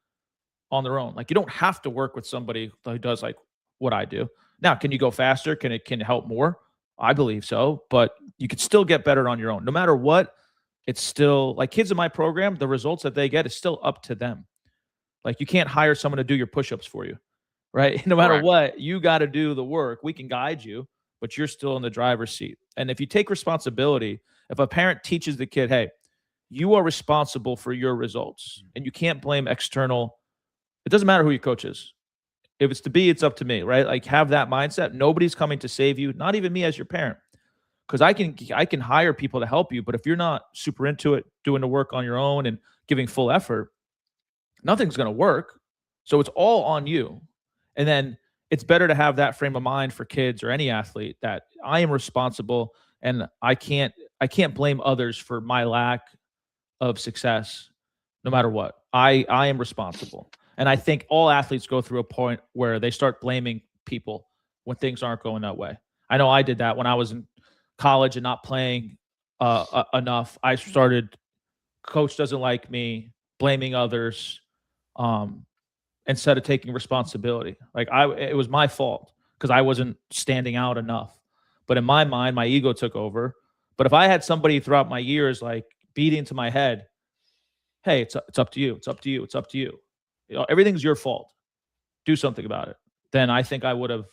S2: on their own. Like, you don't have to work with somebody who does like what I do. Now, can you go faster? Can it help more? I believe so, but you can still get better on your own. No matter what, it's still like kids in my program, the results that they get is still up to them. Like, you can't hire someone to do your push-ups for you, right? No matter what, you got to do the work. We can guide you, but you're still in the driver's seat. And if you take responsibility, if a parent teaches the kid, hey, you are responsible for your results and you can't blame external. It doesn't matter who your coach is. If it's to be, it's up to me, right? Like, have that mindset. Nobody's coming to save you, not even me as your parent. Because I can hire people to help you, but if you're not super into it, doing the work on your own and giving full effort, nothing's going to work. So it's all on you. And then it's better to have that frame of mind for kids or any athlete, that I am responsible and I can't blame others for my lack of success, no matter what. I am responsible. And I think all athletes go through a point where they start blaming people when things aren't going that way. I know I did that when I was in college and not playing enough. I started, coach doesn't like me, blaming others, instead of taking responsibility. Like, it was my fault because I wasn't standing out enough. But in my mind, my ego took over. But if I had somebody throughout my years like beating to my head, hey, it's up to you. It's up to you. It's up to you. Everything's your fault. Do something about it. Then I think I would have,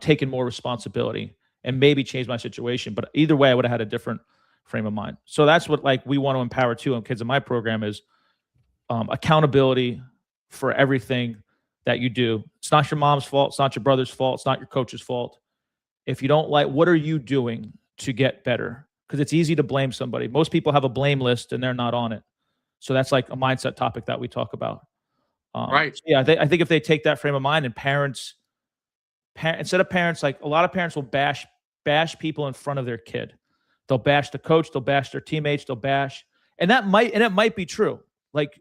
S2: taken more responsibility and maybe changed my situation. But either way, I would have had a different frame of mind. So that's what, like, we want to empower too on kids in my program is accountability for everything that you do. It's not your mom's fault. It's not your brother's fault. It's not your coach's fault. If you don't like, what are you doing to get better? Because it's easy to blame somebody. Most people have a blame list and they're not on it. So that's like a mindset topic that we talk about.
S1: Right.
S2: So yeah, I think if they take that frame of mind, and instead of parents, like, a lot of parents will bash people in front of their kid. They'll bash the coach. They'll bash their teammates. They'll bash, and it might be true. Like,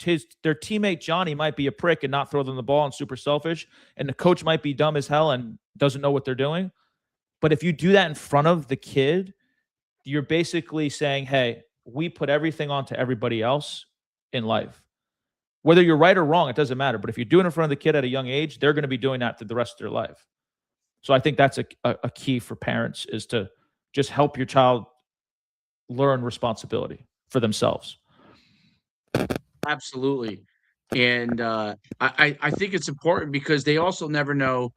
S2: their teammate Johnny might be a prick and not throw them the ball and super selfish, and the coach might be dumb as hell and doesn't know what they're doing. But if you do that in front of the kid, you're basically saying, hey, we put everything onto everybody else in life. Whether you're right or wrong, it doesn't matter. But if you're doing it in front of the kid at a young age, they're going to be doing that through the rest of their life. So I think that's a key for parents, is to just help your child learn responsibility for themselves.
S1: Absolutely. And I think it's important because they also never know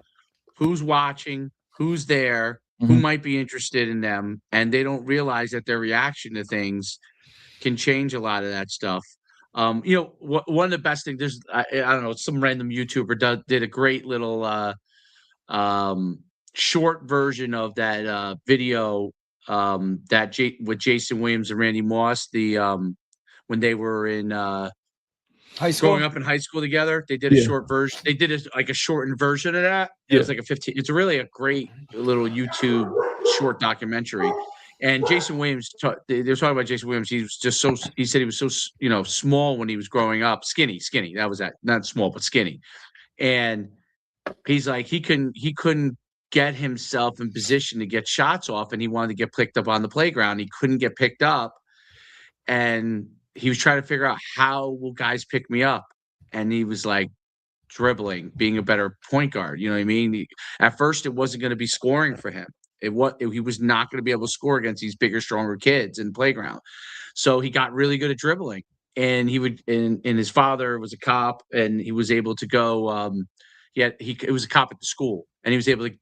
S1: who's watching, who's there, who might be interested in them, and they don't realize that their reaction to things can change a lot of that stuff. One of the best things, there's I don't know, some random YouTuber did a great little short version of that video with Jason Williams and Randy Moss, when they were in
S3: high school,
S1: growing up in high school together. They did a short version. They did a shortened version of that. It was like a 15. It's really a great little YouTube short documentary. And Jason Williams, they were talking about Jason Williams. He was just he said he was so, small when he was growing up, skinny. That was that, not small, but skinny. And he's like, he couldn't get himself in position to get shots off, and he wanted to get picked up on the playground. He couldn't get picked up. And he was trying to figure out, how will guys pick me up? And he was like, dribbling, being a better point guard. You know what I mean? At first, it wasn't going to be scoring for him. He was not going to be able to score against these bigger, stronger kids in the playground. So he got really good at dribbling. And and his father was a cop, and he was able to go. It was a cop at the school, and he was able to,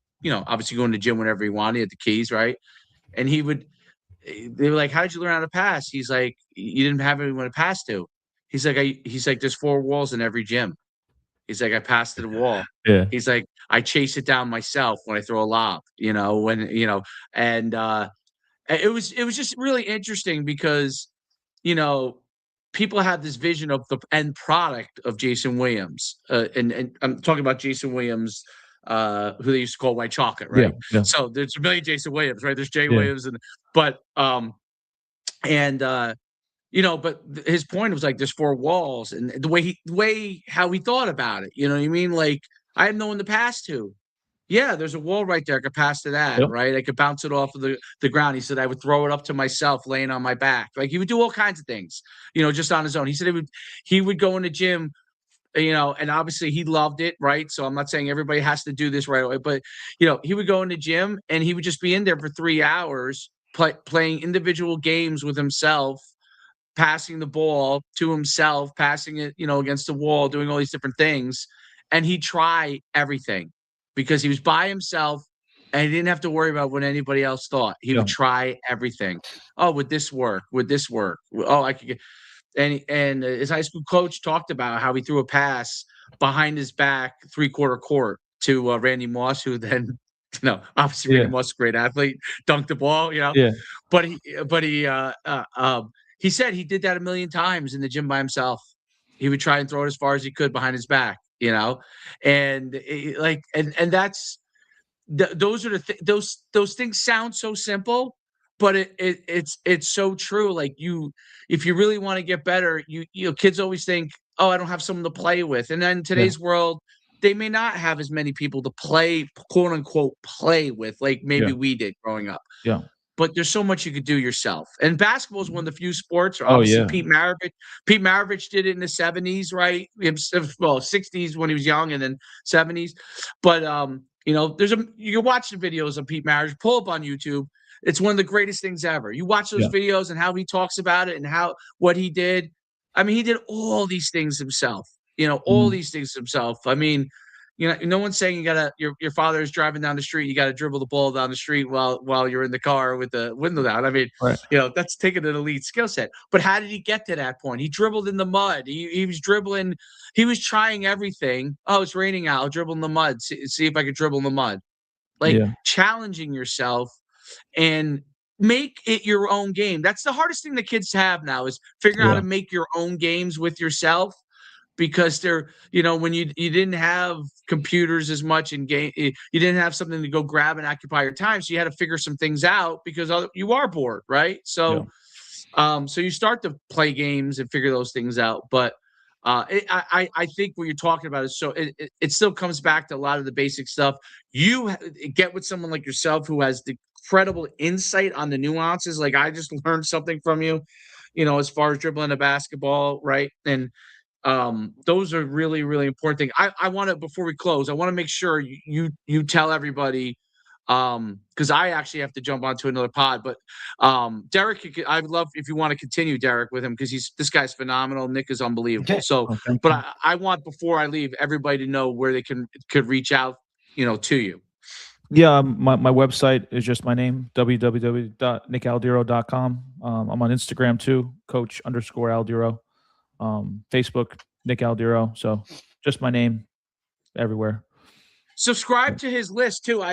S1: obviously go in the gym whenever he wanted. He had the keys, right? And they were like, how did you learn how to pass? He's like, you didn't have anyone to pass to. He's like, there's 4 walls in every gym. He's like, I pass to the wall.
S2: Yeah.
S1: He's like, I chase it down myself when I throw a lob, and it was just really interesting because, people have this vision of the end product of Jason Williams, and I'm talking about Jason Williams, who they used to call White Chocolate, right?
S2: Yeah.
S1: So there's a million Jason Williams, right? There's Jay
S2: Yeah.
S1: Williams, but his point was like there's four walls, and the way how he thought about it, you know what I mean? Like I have no one to pass to. Yeah, there's a wall right there. I could pass to that,
S2: Yep.
S1: right? I could bounce it off of the ground. He said I would throw it up to myself laying on my back. Like he would do all kinds of things, just on his own. He said he would go in the gym, and obviously he loved it, right? So I'm not saying everybody has to do this right away, but he would go in the gym and he would just be in there for 3 hours playing individual games with himself, passing the ball to himself, passing it, against the wall, doing all these different things. And he'd try everything because he was by himself and he didn't have to worry about what anybody else thought. He would try everything. Oh, would this work? Would this work? Oh, I could get. And his high school coach talked about how he threw a pass behind his back, 3/4 court to Randy Moss, who then, obviously Randy Moss is a great athlete, dunked the ball,
S2: Yeah.
S1: But he said he did that a million times in the gym by himself. He would try and throw it as far as he could behind his back, and that's those are those things sound so simple, but it's so true. Like if you really want to get better, kids always think, oh, I don't have someone to play with, and then in today's world, they may not have as many people to play, quote unquote, play with, like maybe we did growing up.
S2: Yeah.
S1: But there's so much you could do yourself. And basketball is one of the few sports.
S2: Oh,
S1: Obviously,
S2: yeah.
S1: Pete Maravich did it in the 70s, right? Well, 60s when he was young, and then 70s. But you can watch the videos of Pete Maravich. Pull up on YouTube. It's one of the greatest things ever. You watch those videos and how he talks about it and what he did. I mean, he did all these things himself. All these things himself. I mean, no one's saying your father is driving down the street, you got to dribble the ball down the street while you're in the car with the window down. I mean,
S2: right.
S1: That's taking an elite skill set. But how did he get to that point? He dribbled in the mud. He was dribbling. He was trying everything. Oh, it's raining out. I'll dribble in the mud. See if I could dribble in the mud. Like challenging yourself and make it your own game. That's the hardest thing the kids have now is figuring out how to make your own games with yourself. Because they're, when you didn't have computers as much and you didn't have something to go grab and occupy your time. So you had to figure some things out because you are bored, right? So, so you start to play games and figure those things out. But I think what you're talking about is it still comes back to a lot of the basic stuff. You get with someone like yourself who has the incredible insight on the nuances. Like I just learned something from you, as far as dribbling a basketball, right? And those are really, really important things. I want to, before we close, I want to make sure you tell everybody, because I actually have to jump onto another pod, but Derek, I would love if you want to continue, Derek, with him, because this guy's phenomenal. Nick is unbelievable. So, but I want, before I leave, everybody to know where they could reach out, to you.
S2: Yeah, my website is just my name, www.nickaldiero.com. I'm on Instagram too, coach_Aldiero. Facebook, Nick Aldiero. So just my name everywhere.
S1: Subscribe to his list too.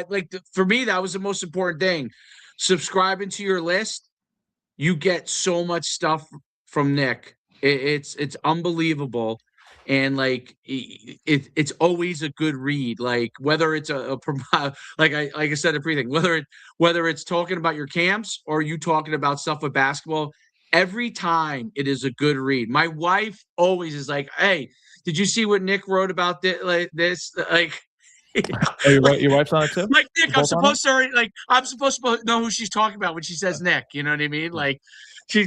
S1: For me, that was the most important thing. Subscribing to your list, you get so much stuff from Nick. It's unbelievable. And like it's always a good read. Like whether it's like I said everything, whether it's talking about your camps or you talking about stuff with basketball, every time it is a good read. My wife always is like, "Hey, did you see what Nick wrote about this?" Like
S2: your wife's on it too?
S1: Like Nick, I'm supposed to know who she's talking about when she says Nick. You know what I mean? Like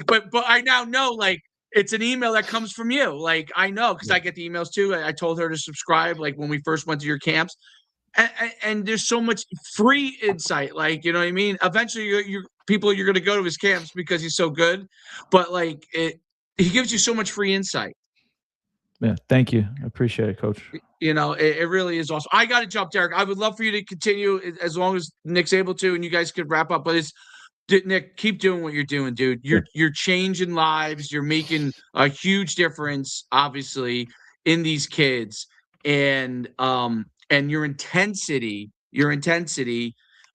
S1: but I now know like it's an email that comes from you. Like I know because I get the emails too. I told her to subscribe like when we first went to your camps. And there's so much free insight, like, you know what I mean? Eventually you're going to go to his camps because he's so good, but like he gives you so much free insight.
S2: Yeah, thank you. I appreciate it, Coach.
S1: It really is awesome. I got to jump, Derek. I would love for you to continue as long as Nick's able to, and you guys could wrap up. But Nick, keep doing what you're doing, dude. You're changing lives. You're making a huge difference, obviously, in these kids, and your intensity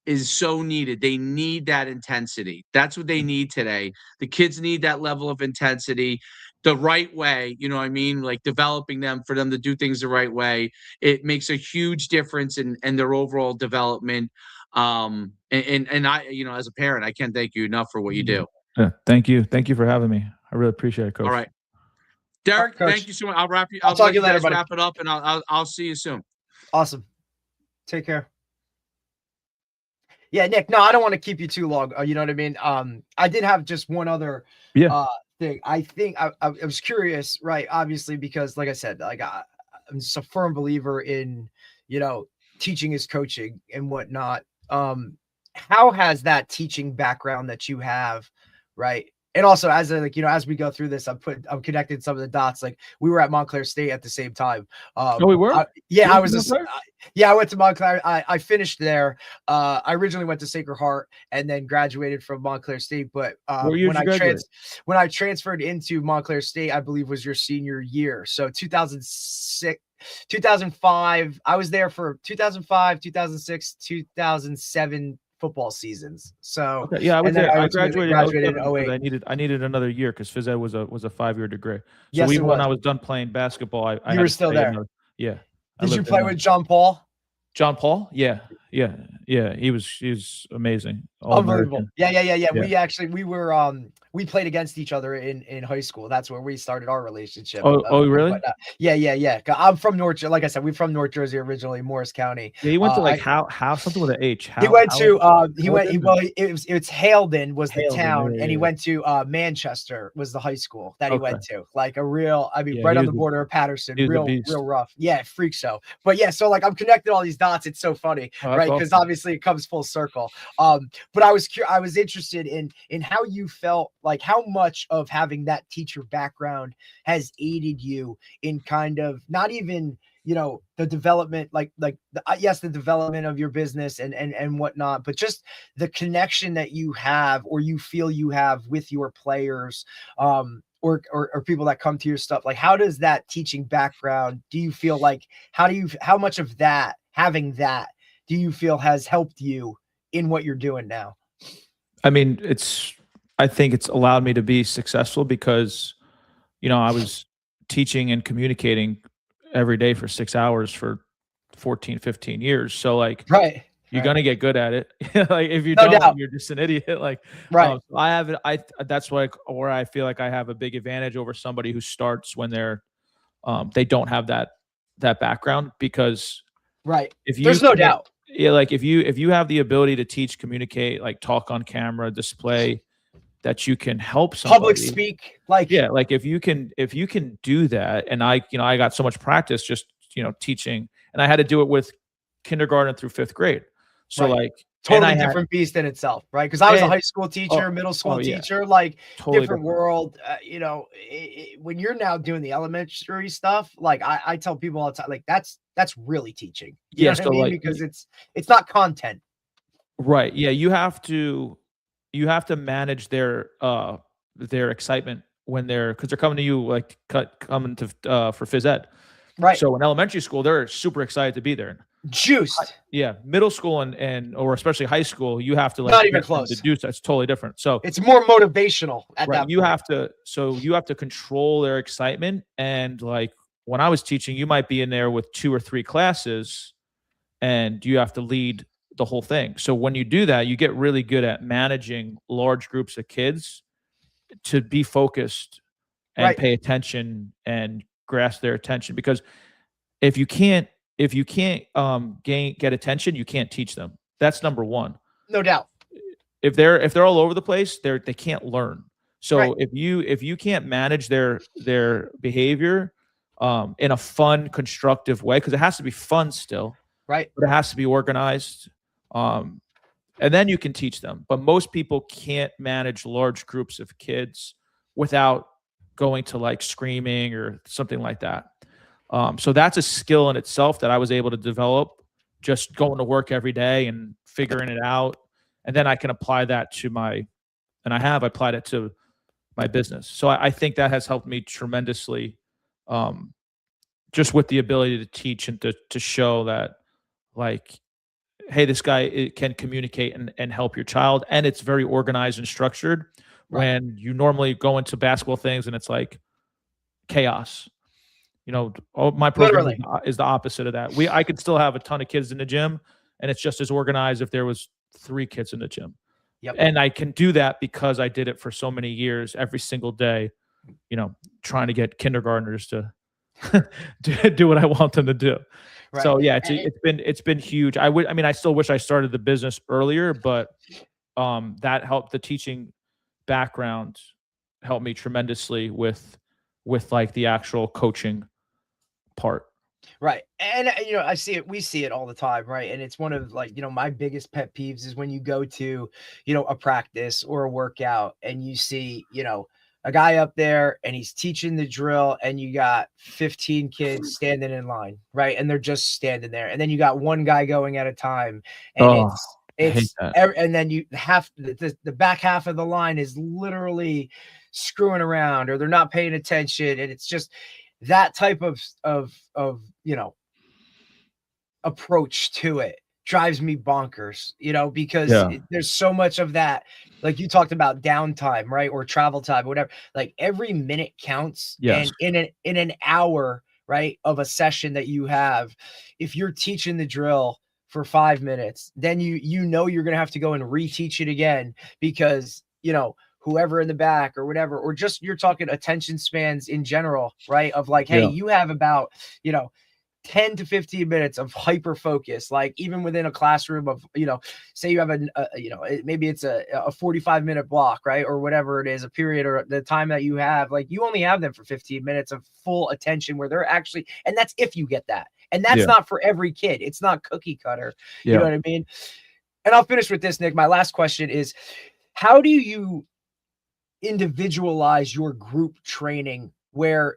S1: is so needed. They need that intensity. That's what they need today. The kids need that level of intensity. the right way, you know what I mean? Like developing them for them to do things the right way. It makes a huge difference in their overall development. And I, you know, as a parent, I can't thank you enough for what you do.
S2: Yeah, thank you. Thank you for having me. I really appreciate it, Coach.
S1: All right. Derek,
S3: Coach,
S1: thank you so much. I'll wrap you.
S3: I'll talk
S1: let
S3: to you later,
S1: guys
S3: buddy.
S1: wrap it up, and I'll see you soon.
S3: Awesome. Take care. Yeah, Nick. No, I don't want to keep you too long. You know what I mean? I did have just one other thing. I think I was curious, right? Obviously, because like I said, like I'm just a firm believer in, you know, teaching is coaching and whatnot. How has that teaching background that you have, right? And also, as like, you know, as we go through this, I'm connecting some of the dots. Like we were at Montclair State at the same time.
S2: Oh, we were.
S3: I was. I went to Montclair. I finished there. I originally went to Sacred Heart and then graduated from Montclair State. But when I transferred into Montclair State, I believe was your senior year. So 2006, 2005. I was there for 2005, 2006, 2007. Football seasons. So
S2: okay, yeah, I was there. I graduated in
S3: 08.
S2: I needed another year because phys ed was a 5-year degree. So
S3: yes,
S2: even when I was done playing basketball, I
S3: you were still there.
S2: Yeah.
S3: Did you play with John Paul?
S2: John Paul? Yeah. He was amazing.
S3: Unbelievable. Yeah. We played against each other in high school. That's where we started our relationship.
S2: Oh, really?
S3: But, yeah. I'm from North Jersey. Like I said, we're from North Jersey originally, Morris County.
S2: Yeah, he went to like how something with an H.
S3: It's Halden was the town, and he went to Manchester was the high school that he went to. Like a real, right on the border of Patterson, real rough. Yeah, freak show. But yeah, so like I'm connecting all these dots. It's so funny, right? Because obviously it comes full circle. But I was interested in how you felt, like how much of having that teacher background has aided you in kind of not even, you know, the development, the development of your business and whatnot, but just the connection that you have or you feel you have with your players, or people that come to your stuff. Like, how does that teaching background, do you feel like, how much of that, having that, do you feel has helped you in what you're doing now?
S2: I mean, I think it's allowed me to be successful because, you know, I was teaching and communicating every day for 6 hours for 14, 15 years. So like, you're going to get good at it. Like if you don't, you're just an idiot. Like, that's where I feel like I have a big advantage over somebody who starts when they don't have that background, because
S3: there's no doubt.
S2: Yeah. Like if you have the ability to teach, communicate, like talk on camera, display, that you can help somebody.
S3: Public speak, like
S2: if you can do that, and I got so much practice just, you know, teaching, and I had to do it with kindergarten through 5th grade. So like
S3: totally different beast in itself, right? Because I was a high school teacher, middle school teacher, like totally different world. You know, when you're now doing the elementary stuff, like I tell people all the time, like that's really teaching. You know what I mean? Because it's not content.
S2: Right. Yeah. You have to manage their excitement when because they're coming to you, like coming to for phys ed.
S3: Right.
S2: So in elementary school, they're super excited to be there.
S3: Juiced.
S2: Yeah. Middle school and or especially high school, you have to like
S3: not even close
S2: to do. It's totally different. So
S3: it's more motivational at that point.
S2: You have to control their excitement. And like when I was teaching, you might be in there with 2 or 3 classes and you have to lead the whole thing. So when you do that, you get really good at managing large groups of kids to be focused and pay attention and grasp their attention. Because if you can't get attention, you can't teach them. That's number one.
S3: No doubt.
S2: If they're all over the place, they can't learn. So if you can't manage their behavior in a fun, constructive way, because it has to be fun still,
S3: right?
S2: But it has to be organized. And then you can teach them. But most people can't manage large groups of kids without going to like screaming or something like that. So that's a skill in itself that I was able to develop just going to work every day and figuring it out. And then I can apply that and I have applied it to my business. So I think that has helped me tremendously, just with the ability to teach and to show that, like, hey, this guy can communicate and help your child. And it's very organized and structured. When you normally go into basketball things and it's like, chaos. My program
S3: Literally.
S2: is the opposite of that. I could still have a ton of kids in the gym, and it's just as organized if there was 3 kids in the gym.
S3: Yep.
S2: And I can do that because I did it for so many years, every single day, trying to get kindergartners to do what I want them to do. Right. So yeah, it's been huge. I still wish I started the business earlier, but that helped. The teaching background helped me tremendously with like the actual coaching part.
S3: Right. And I see it, we see it all the time, right? And it's one of like, my biggest pet peeves is when you go to, a practice or a workout and you see, a guy up there and he's teaching the drill and you got 15 kids standing in line, right? And they're just standing there. And then you got one guy going at a time, and and then you have the back half of the line is literally screwing around, or they're not paying attention. And it's just that type of approach to it drives me bonkers, because there's so much of that. Like you talked about downtime, right? Or travel time, whatever. Like every minute counts.
S2: Yes.
S3: And in an hour, right, of a session that you have, if you're teaching the drill for 5 minutes, then you're going to have to go and reteach it again because, whoever in the back or whatever, or just you're talking attention spans in general, right? Of like, hey, you have about, 10 to 15 minutes of hyper focus, like even within a classroom of, say you have maybe it's a 45-minute block, right? Or whatever it is, a period or the time that you have, like you only have them for 15 minutes of full attention where they're actually, and that's if you get that. And that's not for every kid. It's not cookie cutter. You know what I mean? And I'll finish with this, Nick. My last question is, how do you individualize your group training where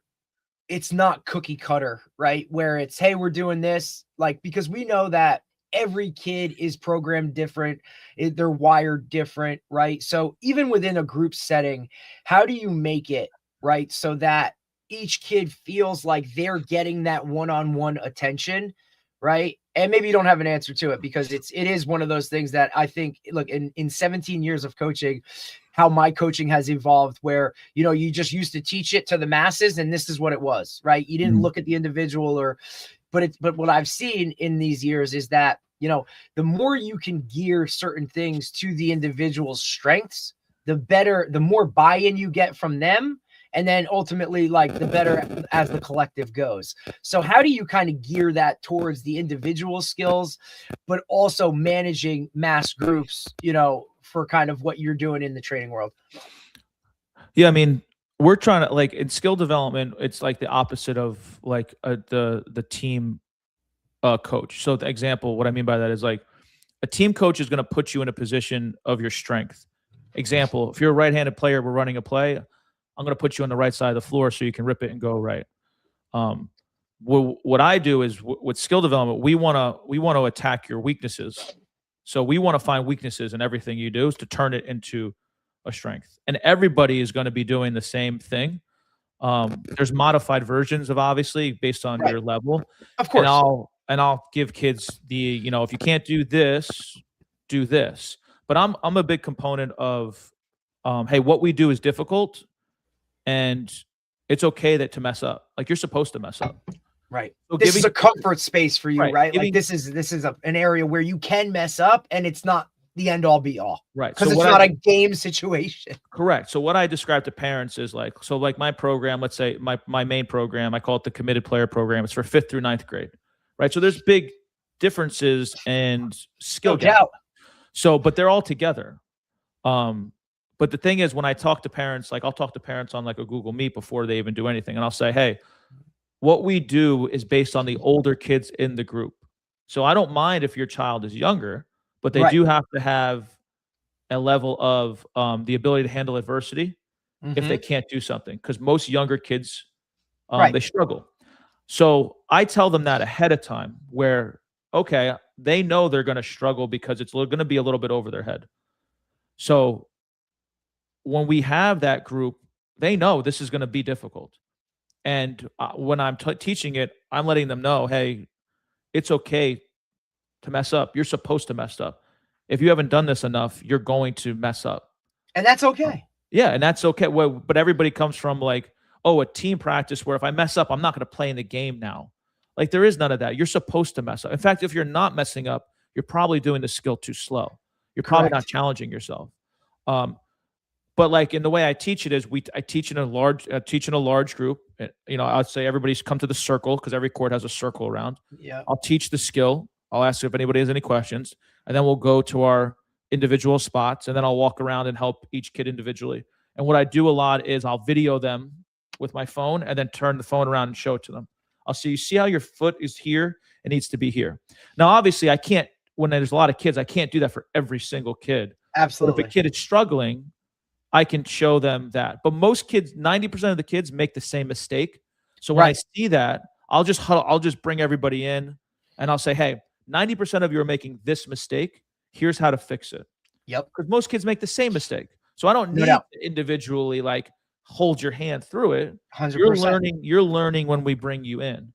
S3: it's not cookie cutter, right? Where it's, hey, we're doing this, like, because we know that every kid is programmed different. They're wired different, right? So even within a group setting, how do you make it, right, so that each kid feels like they're getting that one-on-one attention, right? And maybe you don't have an answer to it because it is one of those things that I think, look, in 17 years of coaching, how my coaching has evolved where, you just used to teach it to the masses and this is what it was, right? You didn't look at the individual but what I've seen in these years is that, the more you can gear certain things to the individual's strengths, the better, the more buy-in you get from them. And then ultimately, like, the better as the collective goes. So how do you kind of gear that towards the individual skills, but also managing mass groups, for kind of what you're doing in the training world?
S2: Yeah, I mean, we're trying to, like, in skill development, it's like the opposite of like the team coach. So the example, what I mean by that is like a team coach is going to put you in a position of your strength. Example, if you're a right-handed player, we're running a play, I'm going to put you on the right side of the floor so you can rip it and go right. What I do is with skill development, we want to attack your weaknesses. So we want to find weaknesses in everything you do is to turn it into a strength. And everybody is going to be doing the same thing. There's modified versions of obviously based on your level.
S3: Of course.
S2: And I'll give kids the, if you can't do this, do this. But I'm a big component of, hey, what we do is difficult. And it's okay to mess up. Like you're supposed to mess up.
S3: Right. So this is a comfort space for you, right? Like this is an area where you can mess up and it's not the end all be all.
S2: Right.
S3: Because it's not a game situation.
S2: Correct. So what I describe to parents is like my program, let's say my main program, I call it the committed player program. It's for 5th through 9th grade. Right. So there's big differences and skill gap. So, but they're all together. But the thing is, when I talk to parents, like I'll talk to parents on like a Google Meet before they even do anything. And I'll say, hey, what we do is based on the older kids in the group. So I don't mind if your child is younger, but they do have to have a level of the ability to handle adversity if they can't do something. Because most younger kids, they struggle. So I tell them that ahead of time where, okay, they know they're going to struggle because it's going to be a little bit over their head. So when we have that group, they know this is going to be difficult. And when I'm teaching it, I'm letting them know, hey, it's okay to mess up. You're supposed to mess up. If you haven't done this enough, you're going to mess up.
S3: And that's okay.
S2: Yeah, and that's okay. Well, but everybody comes from like, oh, a team practice where if I mess up, I'm not going to play in the game now. Like there is none of that. You're supposed to mess up. In fact, if you're not messing up, you're probably doing the skill too slow. You're probably not challenging yourself. But like in the way I teach it is I teach in a large group. You know, I'd say everybody's come to the circle because every court has a circle around.
S3: Yeah.
S2: I'll teach the skill. I'll ask if anybody has any questions, and then we'll go to our individual spots, and then I'll walk around and help each kid individually. And what I do a lot is I'll video them with my phone and then turn the phone around and show it to them. I'll say, you see how your foot is here? It needs to be here. Now, obviously, I can't, when there's a lot of kids, I can't do that for every single kid.
S3: Absolutely.
S2: But if a kid is struggling, I can show them that. But most kids, 90% of the kids make the same mistake. So when I see that, I'll just bring everybody in and I'll say, hey, 90% of you are making this mistake. Here's how to fix it.
S3: Yep.
S2: Because most kids make the same mistake. So I don't need to individually like hold your hand through it.
S3: 100%.
S2: You're learning when we bring you in.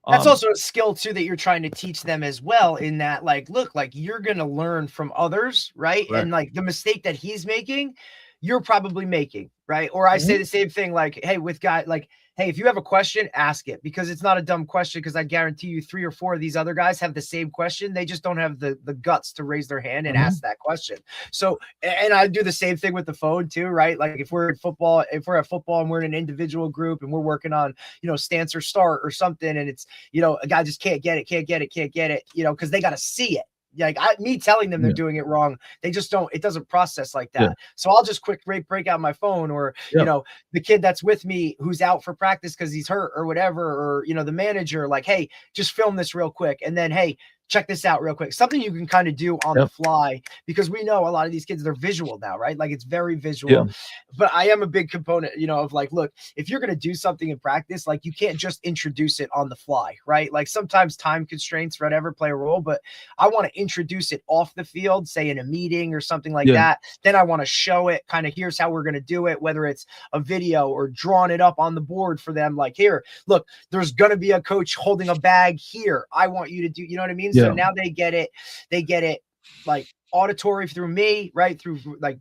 S3: That's also a skill too that you're trying to teach them as well, in that like, look, like you're gonna learn from others, right? And like the mistake that he's making, you're probably making, right? Or I say the same thing, like, hey, with guy, like, hey, if you have a question, ask it, because it's not a dumb question, because I guarantee you 3 or 4 of these other guys have the same question. They just don't have the guts to raise their hand and ask that question. So, and I do the same thing with the phone too, right? Like if we're at football and we're in an individual group and we're working on, you know, stance or start or something, and it's, you know, a guy just can't get it, you know, because they got to see it. Like me telling them they're doing it wrong, they just don't, it doesn't process like that. So I'll just quick break out my phone, or, you know, the kid that's with me who's out for practice because he's hurt or whatever, or, you know, the manager, like, hey, just film this real quick. And then, hey, check this out real quick. Something you can kind of do on the fly, because we know a lot of these kids, they're visual now, right? Like it's very visual. But I am a big component, you know, of like, look, if you're going to do something in practice, like you can't just introduce it on the fly, right? Like sometimes time constraints, whatever, play a role, but I want to introduce it off the field, say in a meeting or something like that. Then I want to show it kind of, here's how we're going to do it, whether it's a video or drawing it up on the board for them. Like, here, look, there's going to be a coach holding a bag here. I want you to do, you know what I mean? So now they get it like auditory through me, right? Through like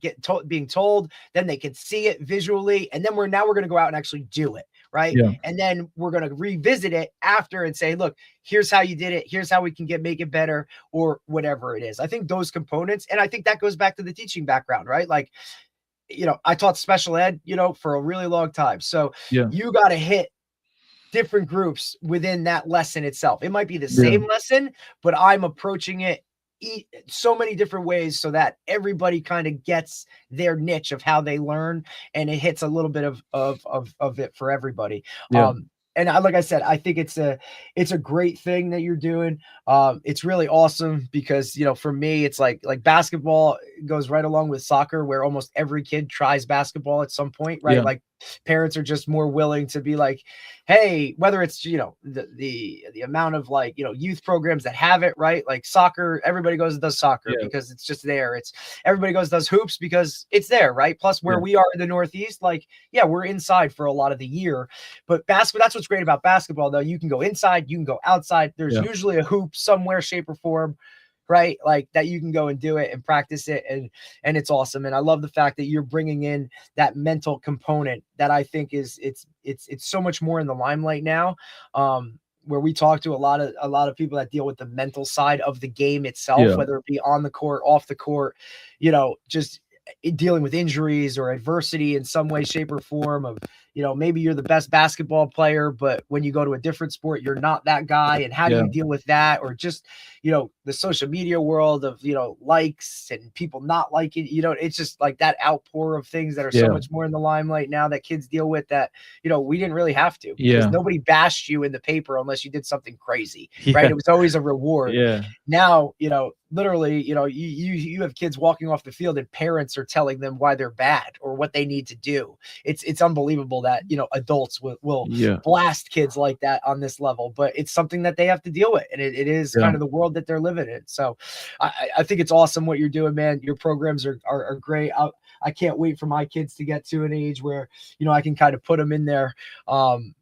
S3: being told, then they can see it visually. And then we're going to go out and actually do it. Right. And then we're going to revisit it after and say, look, here's how you did it. Here's how we can make it better, or whatever it is. I think those components, and I think that goes back to the teaching background, right? Like, you know, I taught special ed, you know, for a really long time. So you got to hit different groups within that lesson itself. It might be the same lesson, but I'm approaching it so many different ways so that everybody kind of gets their niche of how they learn, and it hits a little bit of it for everybody. And like I said, I think it's a great thing that you're doing. It's really awesome because, you know, for me, it's like basketball goes right along with soccer, where almost every kid tries basketball at some point, right? Like parents are just more willing to be like, hey, whether it's, you know, the amount of like, you know, youth programs that have it, right? Like soccer, everybody goes and does soccer because it's just there. It's everybody goes and does hoops because it's there, right? Plus where we are in the Northeast, like, we're inside for a lot of the year, but basketball, that's what's great about basketball though. You can go inside, you can go outside. There's usually a hoop somewhere, shape or form, right? Like that you can go and do it and practice it. And it's awesome. And I love the fact that you're bringing in that mental component that I think is it's so much more in the limelight now. Where we talk to a lot of people that deal with the mental side of the game itself, whether it be on the court, off the court, you know, just dealing with injuries or adversity in some way, shape or form of, you know, maybe you're the best basketball player, but when you go to a different sport, you're not that guy. And how do you deal with that? Or just, you know, the social media world of, you know, likes and people not liking, you know, it's just like that outpour of things that are so much more in the limelight now that kids deal with that, you know, we didn't really have to, because nobody bashed you in the paper unless you did something crazy, right? It was always a reward. Now, you know, literally, you know, you have kids walking off the field and parents are telling them why they're bad or what they need to do. It's unbelievable that, you know, adults will blast kids like that on this level, but it's something that they have to deal with. And it is kind of the world that they're living in. So I think it's awesome what you're doing, man. Your programs are great. I can't wait for my kids to get to an age where, you know, I can kind of put them in there.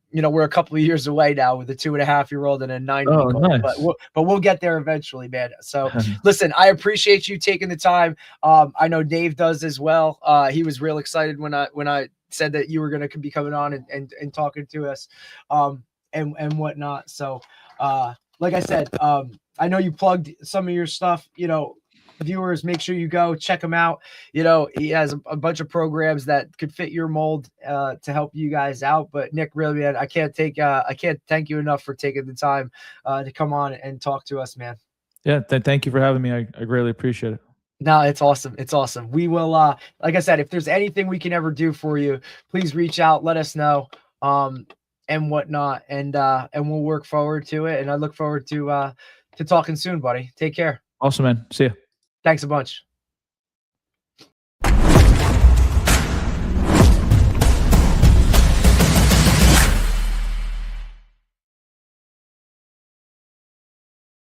S3: You know, we're a couple of years away now with a 2.5-year-old and a 9-week-old, nice. but we'll get there eventually, man. So listen, I appreciate you taking the time. I know Dave does as well. He was real excited when I said that you were going to be coming on and talking to us, and whatnot. So, like I said, I know you plugged some of your stuff, viewers, make sure you go check him out. He has a bunch of programs that could fit your mold to help you guys out. But Nick, really, man, I can't thank you enough for taking the time to come on and talk to us, man.
S2: Yeah, thank you for having me. I greatly appreciate it.
S3: No, it's awesome. It's awesome. We will, like I said, if there's anything we can ever do for you, please reach out, let us know, and whatnot, and we'll work forward to it. And I look forward to talking soon, buddy. Take care.
S2: Awesome, man. See ya.
S3: Thanks a bunch.